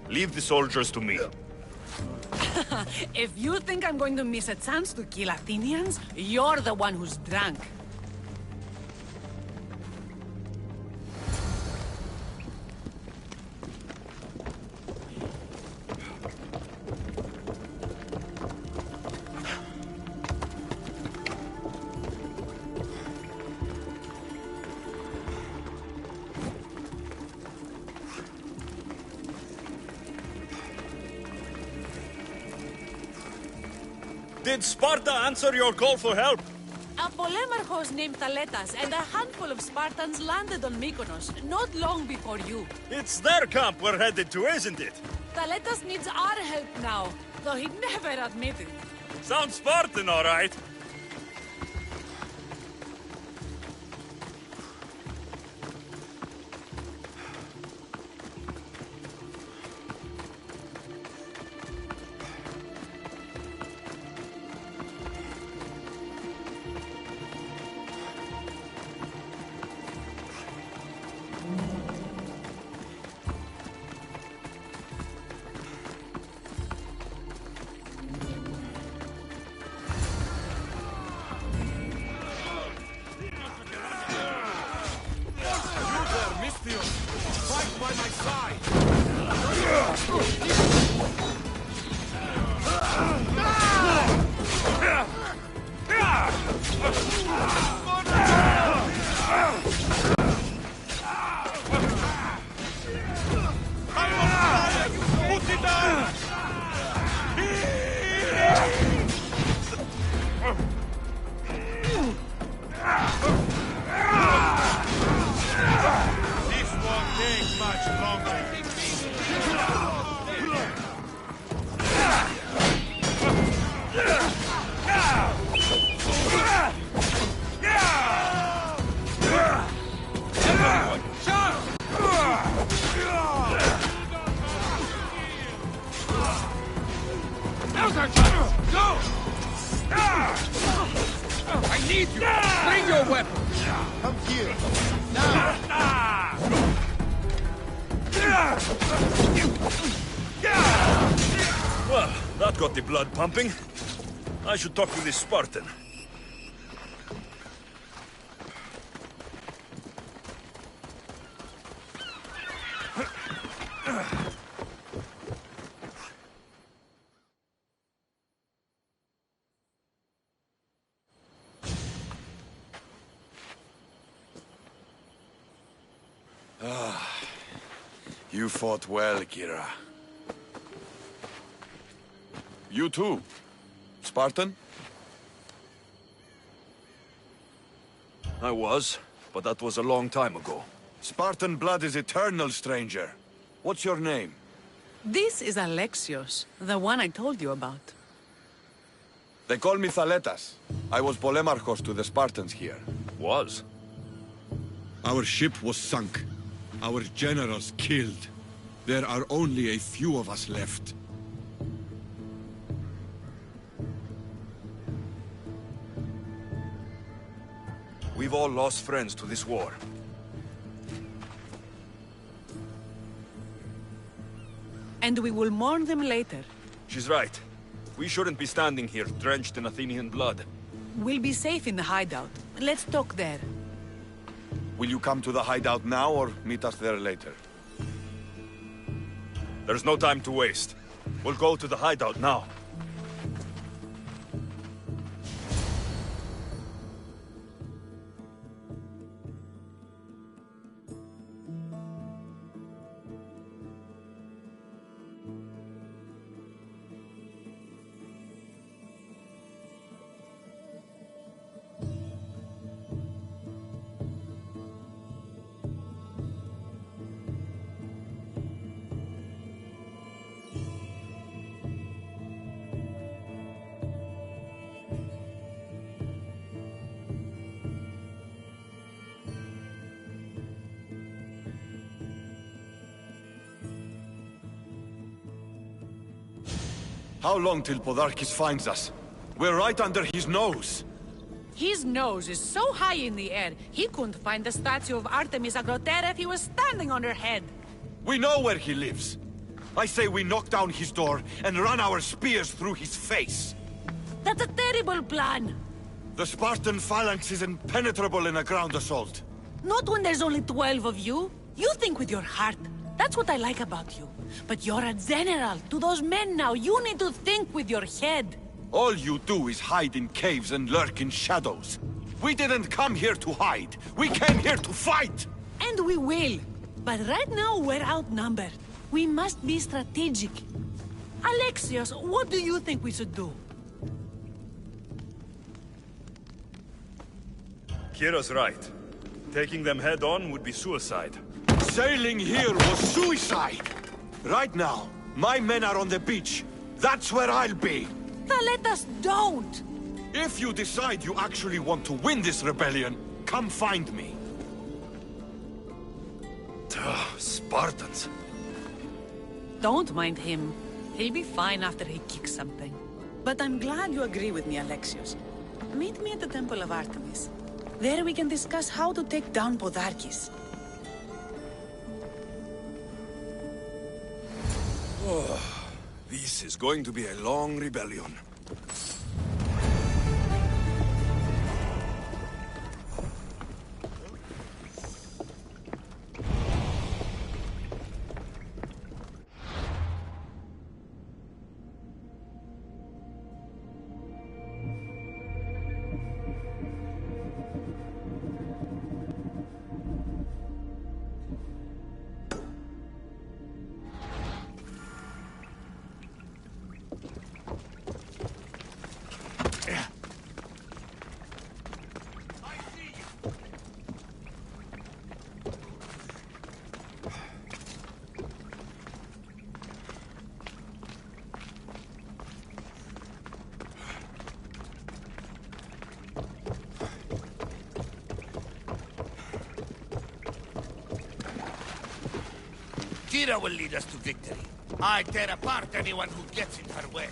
Leave the soldiers to me. If you think I'm going to miss a chance to kill Athenians, you're the one who's drunk. Did Sparta answer your call for help? A polemarchos named Thaletas and a handful of Spartans landed on Mykonos not long before you. It's their camp we're headed to, isn't it? Thaletas needs our help now, though he'd never admit it. Sounds Spartan, all right. Fight by my side! Put it down! This won't take much longer. Everyone, charge! Now's our chance! Go! I need you! Bring your weapon! Come here! Now! Well, that got the blood pumping. I should talk to this Spartan. You fought well, Kira. You too. Spartan? I was, but that was a long time ago. Spartan blood is eternal, stranger. What's your name? This is Alexios, the one I told you about. They call me Thaletas. I was polemarchos to the Spartans here. Was? Our ship was sunk. Our generals killed. There are only a few of us left. We've all lost friends to this war. And we will mourn them later. She's right. We shouldn't be standing here, drenched in Athenian blood. We'll be safe in the hideout. Let's talk there. Will you come to the hideout now or meet us there later? There's no time to waste. We'll go to the hideout now. How long till Podarkis finds us? We're right under his nose. His nose is so high in the air, he couldn't find the statue of Artemis Agrotera if he was standing on her head. We know where he lives. I say we knock down his door and run our spears through his face. That's a terrible plan. The Spartan phalanx is impenetrable in a ground assault. Not when there's only 12 of you. You think with your heart. That's what I like about you. But you're a general. To those men now, you need to think with your head. All you do is hide in caves and lurk in shadows. We didn't come here to hide. We came here to fight! And we will. But right now, we're outnumbered. We must be strategic. Alexios, what do you think we should do? Kiro's right. Taking them head-on would be suicide. Sailing here was suicide! Right now, my men are on the beach. That's where I'll be! Let us don't! If you decide you actually want to win this rebellion, come find me. Spartans. Don't mind him. He'll be fine after he kicks something. But I'm glad you agree with me, Alexios. Meet me at the Temple of Artemis. There we can discuss how to take down Podarkis. Oh, this is going to be a long rebellion. Kira will lead us to victory. I tear apart anyone who gets in her way.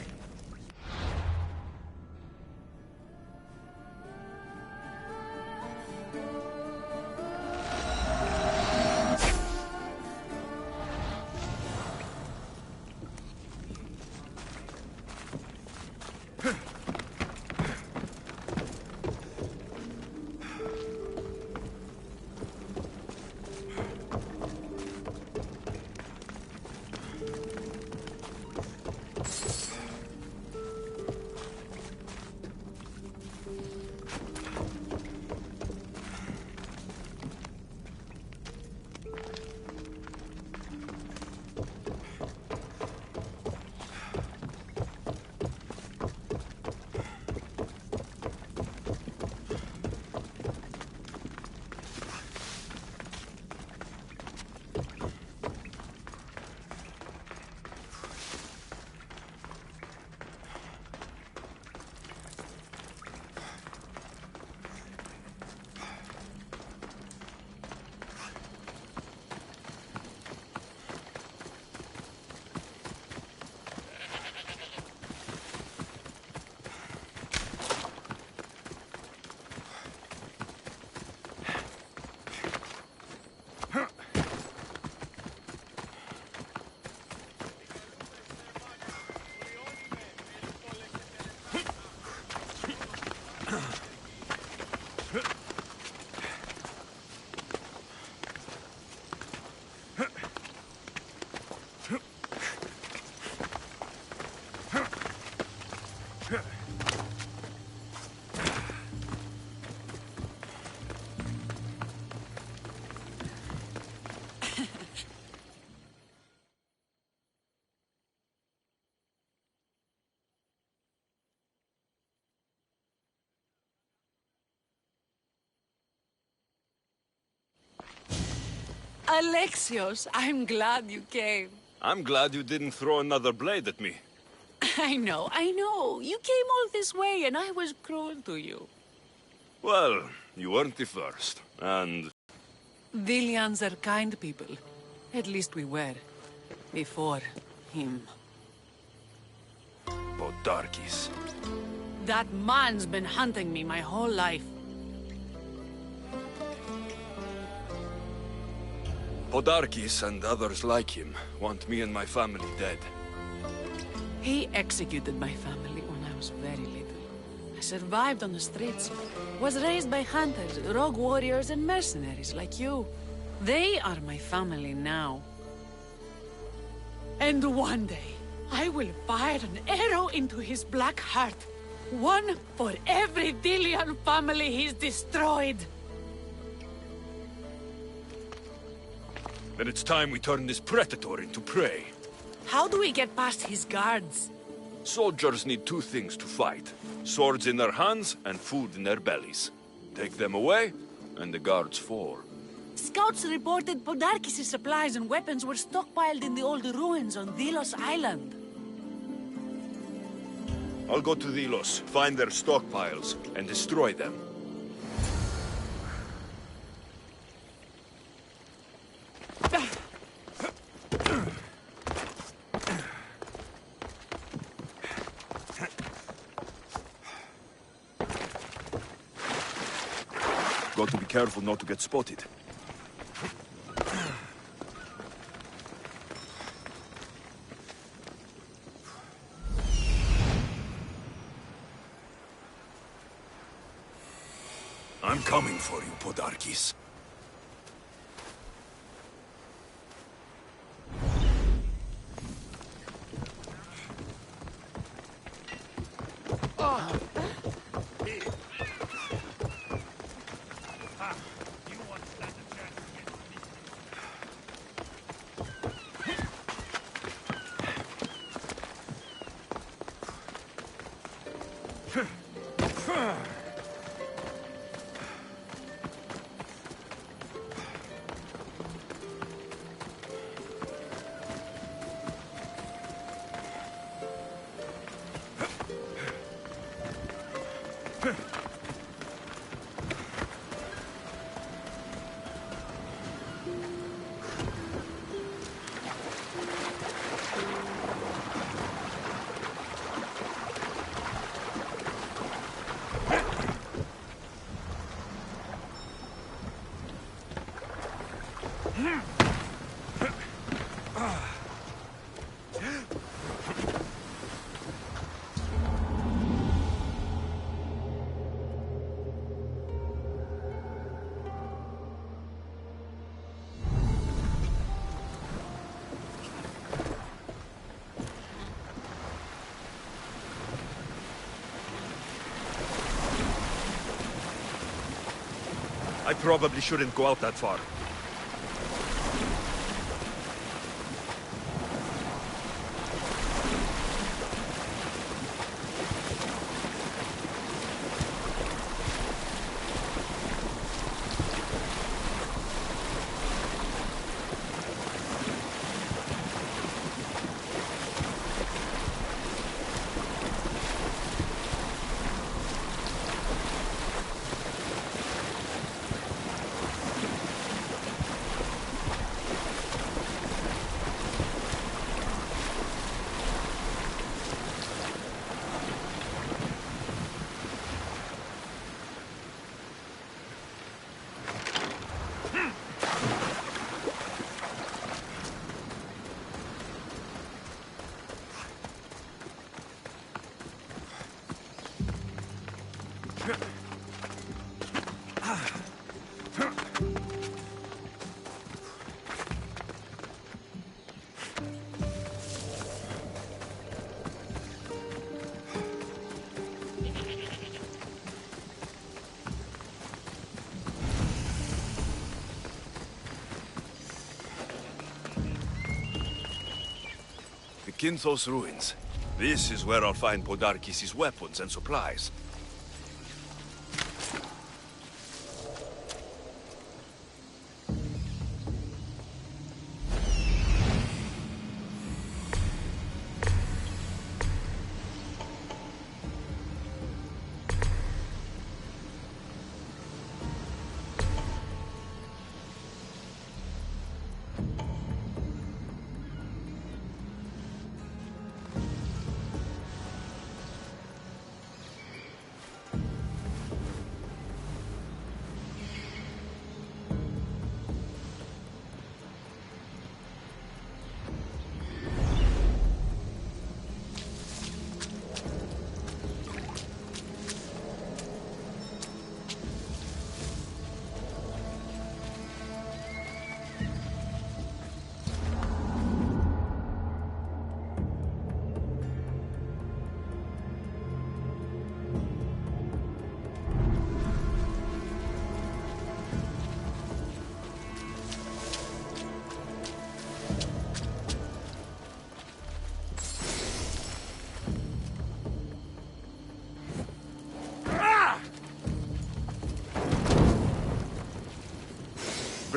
Alexios, I'm glad you came. I'm glad you didn't throw another blade at me. I know. You came all this way and I was cruel to you. Well, you weren't the first, and... Vilians are kind people. At least we were. Before him. Podarkis. That man's been hunting me my whole life. Podarkis and others like him want me and my family dead. He executed my family when I was very little. I survived on the streets. Was raised by hunters, rogue warriors, and mercenaries like you. They are my family now. And one day, I will fire an arrow into his black heart. One for every Dilian family he's destroyed. Then it's time we turn this predator into prey. How do we get past his guards? Soldiers need two things to fight. Swords in their hands and food in their bellies. Take them away, and the guards fall. Scouts reported Podarkis' supplies and weapons were stockpiled in the old ruins on Delos Island. I'll go to Delos, find their stockpiles, and destroy them. Got to be careful not to get spotted. I'm coming for you, Podarkis. I probably shouldn't go out that far. Kinthos ruins. This is where I'll find Podarkis' weapons and supplies.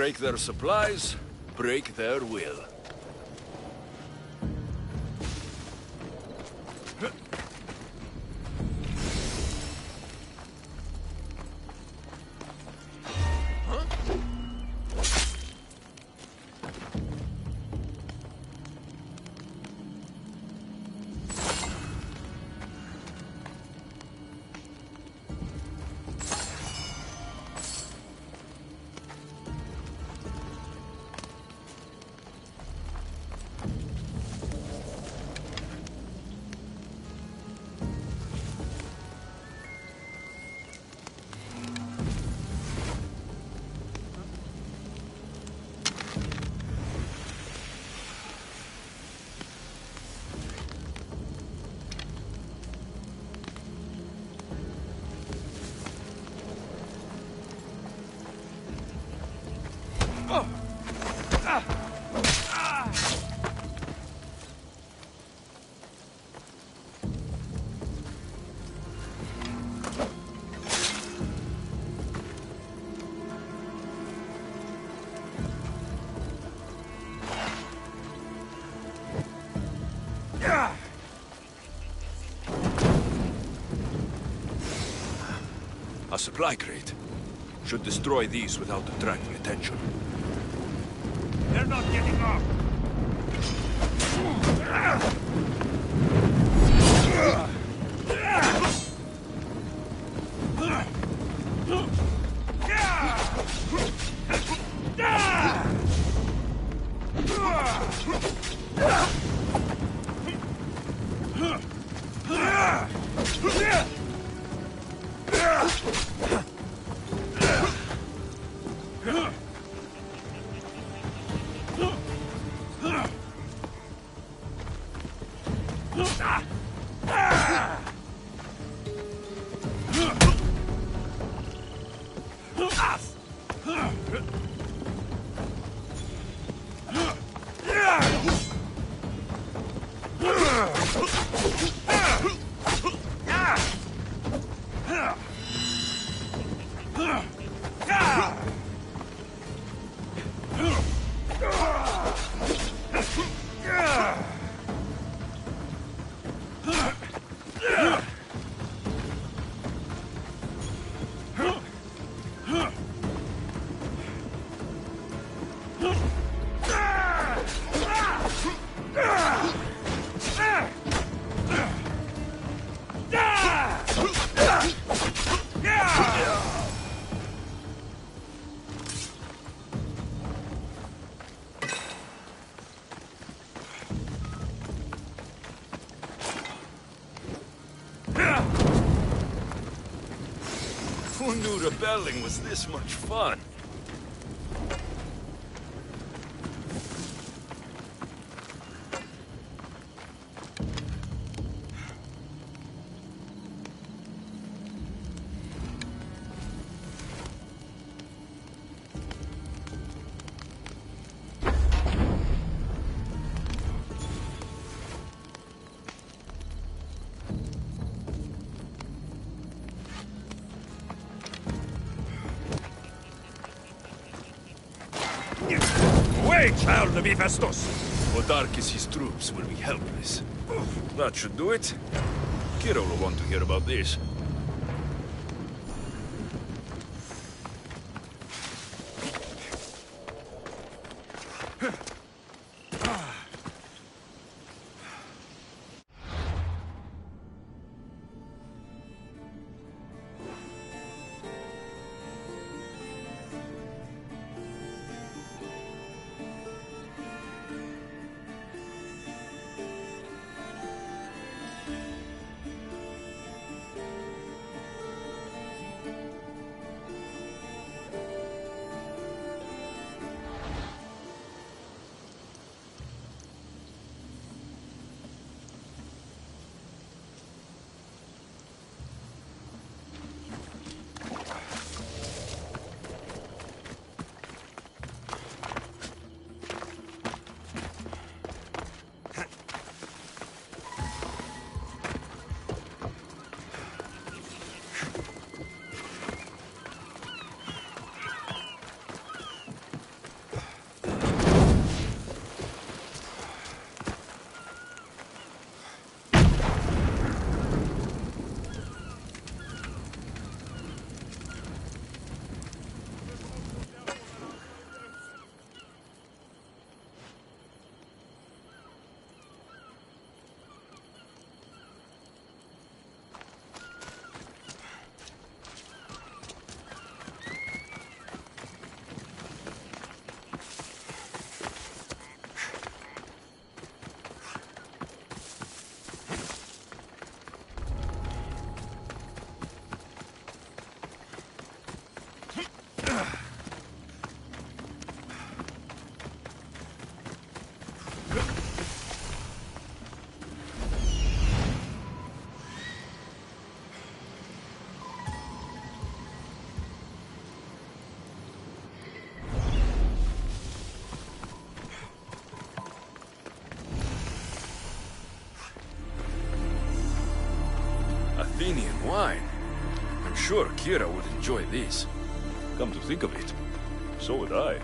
Break their supplies, break their will. A supply crate. Should destroy these without attracting attention. They're not getting off! Who knew rebelling was this much fun? Away, child of Hephaestus! Odarkis' troops will be helpless. That should do it. Kiro will want to hear about this. Athenian wine. I'm sure Kira would enjoy this. Come to think of it, so would I.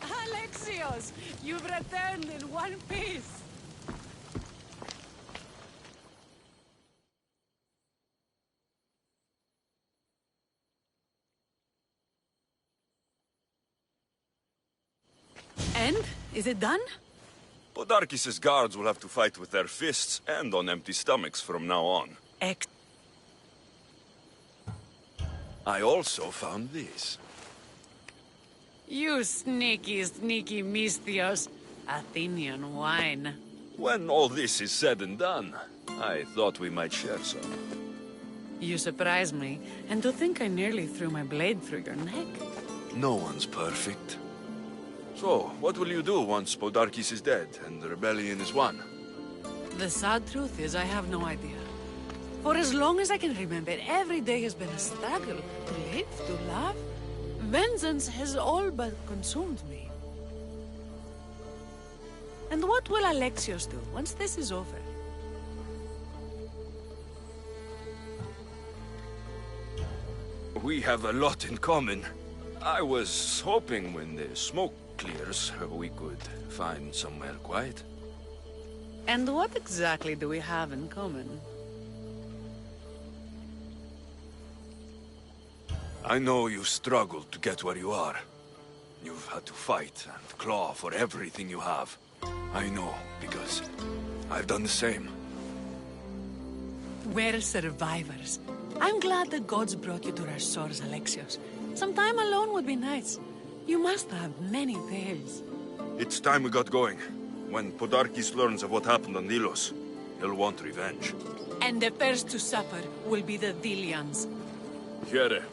Alexios, you've returned in one piece. And? Is it done? Podarkis' guards will have to fight with their fists and on empty stomachs from now on. I also found this. You sneaky, sneaky Mystios. Athenian wine. When all this is said and done, I thought we might share some. You surprise me, and to think I nearly threw my blade through your neck. No one's perfect. So, what will you do once Podarkis is dead and the rebellion is won? The sad truth is I have no idea. For as long as I can remember, every day has been a struggle. To live, to love. Vengeance has all but consumed me. And what will Alexios do once this is over? We have a lot in common. I was hoping when the smoke clears, we could find somewhere quiet. And what exactly do we have in common? I know you struggled to get where you are. You've had to fight and claw for everything you have. I know, because I've done the same. We're survivors. I'm glad the gods brought you to our shores, Alexios. Some time alone would be nice. You must have many tales. It's time we got going. When Podarkis learns of what happened on Delos, he'll want revenge. And the first to suffer will be the Delians. Here.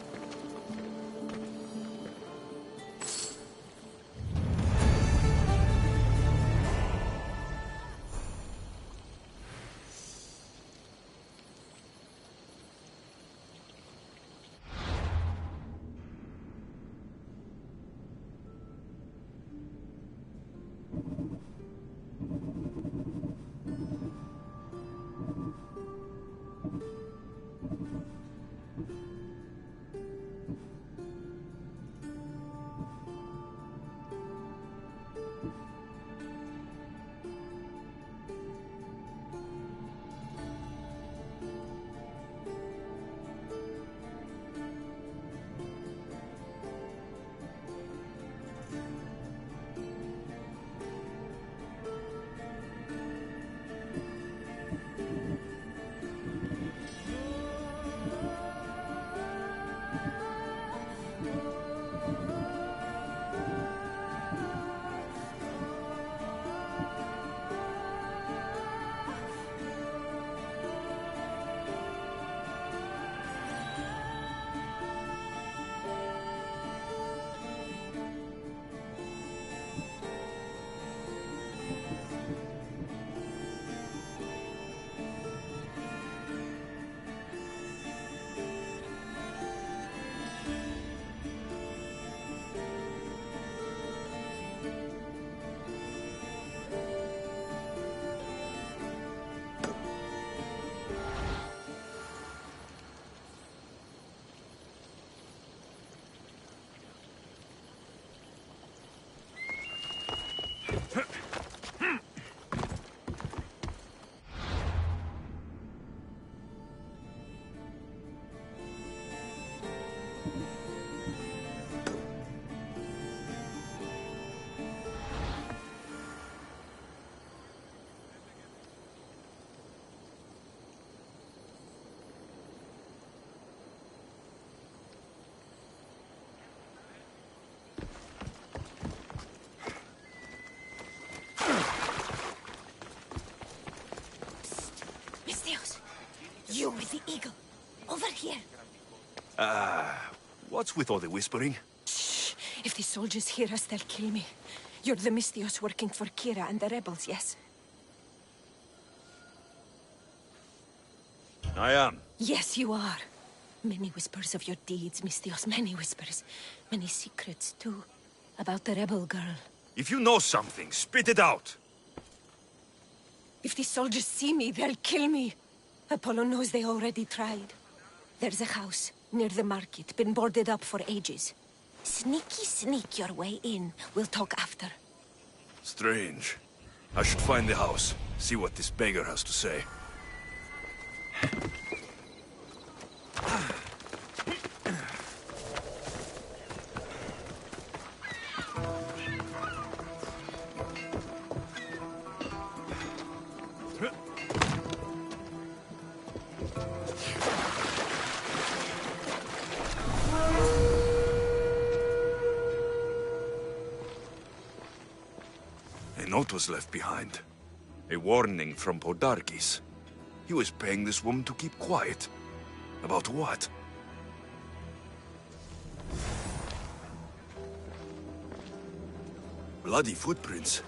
Eagle, over here. What's with all the whispering? Shh. If the soldiers hear us, they'll kill me. You're the Mystios working for Kira and the rebels, yes? I am. Yes, you are. Many whispers of your deeds, Mystios. Many whispers. Many secrets, too. About the rebel girl. If you know something, spit it out. If the soldiers see me, they'll kill me. Apollo knows they already tried. There's a house near the market, been boarded up for ages. Sneak your way in. We'll talk after. Strange. I should find the house, see what this beggar has to say. A note was left behind. A warning from Podarkis. He was paying this woman to keep quiet. About what? Bloody footprints.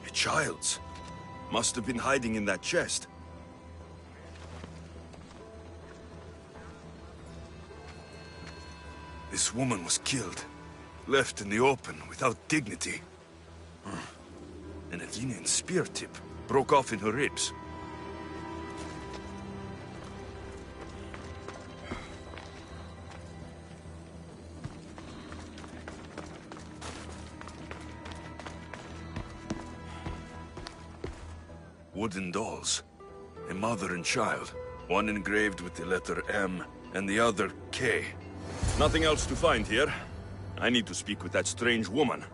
A child's. Must have been hiding in that chest. This woman was killed. Left in the open without dignity. An Athenian spear tip broke off in her ribs. Wooden dolls. A mother and child. One engraved with the letter M and the other K. Nothing else to find here. I need to speak with that strange woman.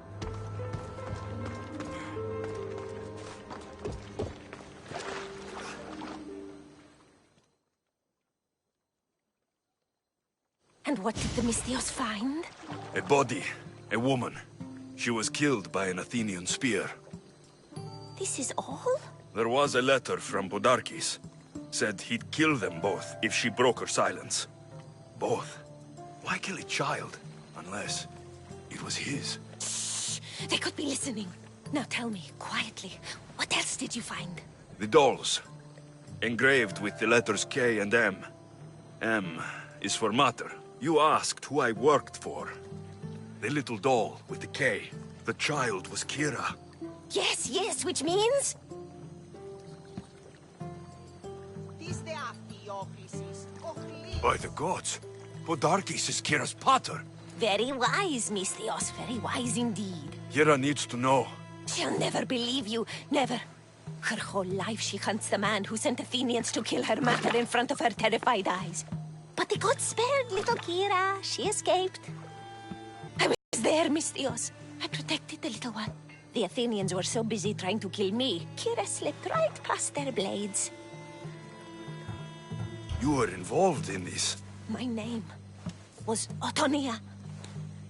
And what did the Mystios find? A body. A woman. She was killed by an Athenian spear. This is all? There was a letter from Podarkis. Said he'd kill them both if she broke her silence. Both? Why kill a child? Unless it was his. Shh! They could be listening. Now tell me, quietly, what else did you find? The dolls. Engraved with the letters K and M. M is for Mater. You asked who I worked for. The little doll with the K. The child was Kira. Yes, which means? By the gods, Podarkis is Kira's pater. Very wise, Mystios, very wise indeed. Kira needs to know. She'll never believe you, never. Her whole life she hunts the man who sent Athenians to kill her mater in front of her terrified eyes. But the gods spared little Kira. She escaped. I was there, Mystios. I protected the little one. The Athenians were so busy trying to kill me, Kira slipped right past their blades. You were involved in this. My name was Otonia.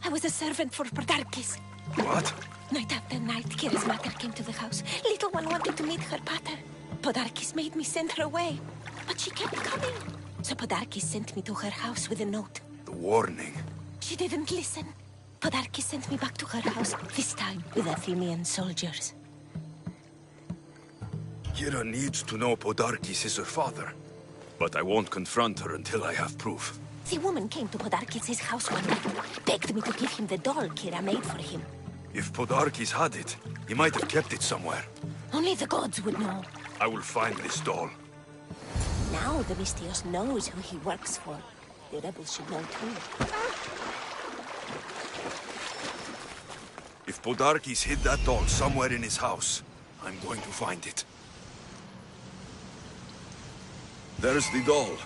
I was a servant for Podarkis. What? Night after night, Kira's mother came to the house. Little one wanted to meet her pater. Podarkis made me send her away, but she kept coming. So Podarkis sent me to her house with a note. The warning. She didn't listen. Podarkis sent me back to her house, this time with Athenian soldiers. Kira needs to know Podarkis is her father. But I won't confront her until I have proof. The woman came to Podarkis' house one night, begged me to give him the doll Kira made for him. If Podarkis had it, he might have kept it somewhere. Only the gods would know. I will find this doll. Now the Mystios knows who he works for. The rebels should know too. If Podarkis hid that doll somewhere in his house, I'm going to find it. There's the doll.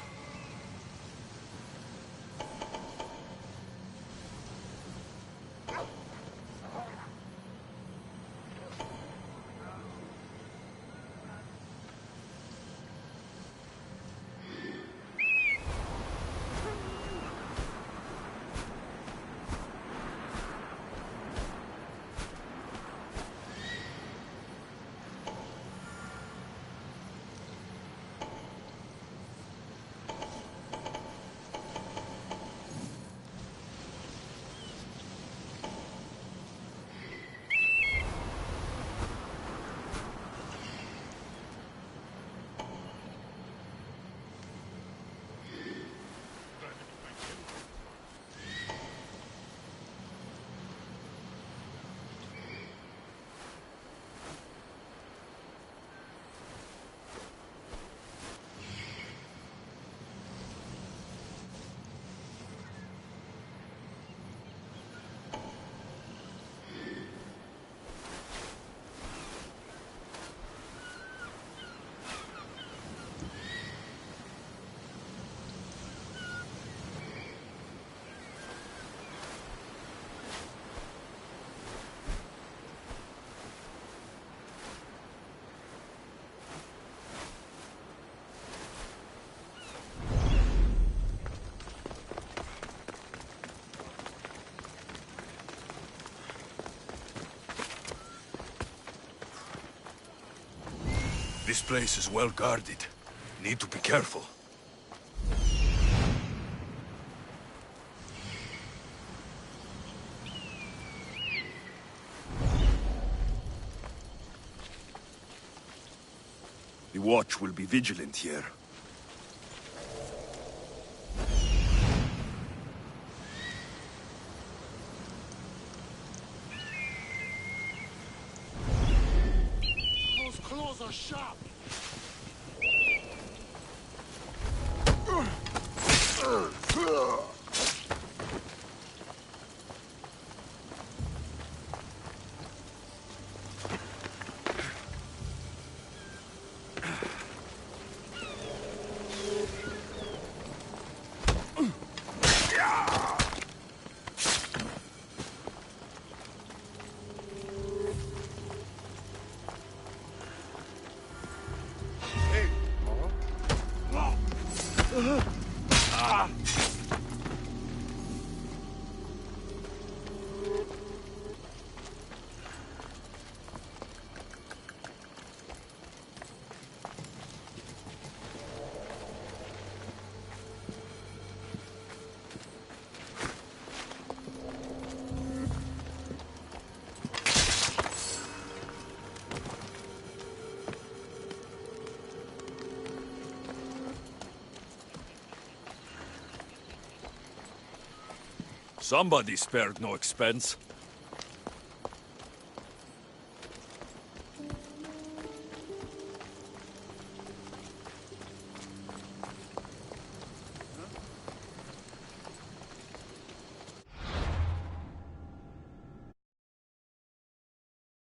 This place is well guarded. Need to be careful. The watch will be vigilant here. Those claws are sharp. Somebody spared no expense.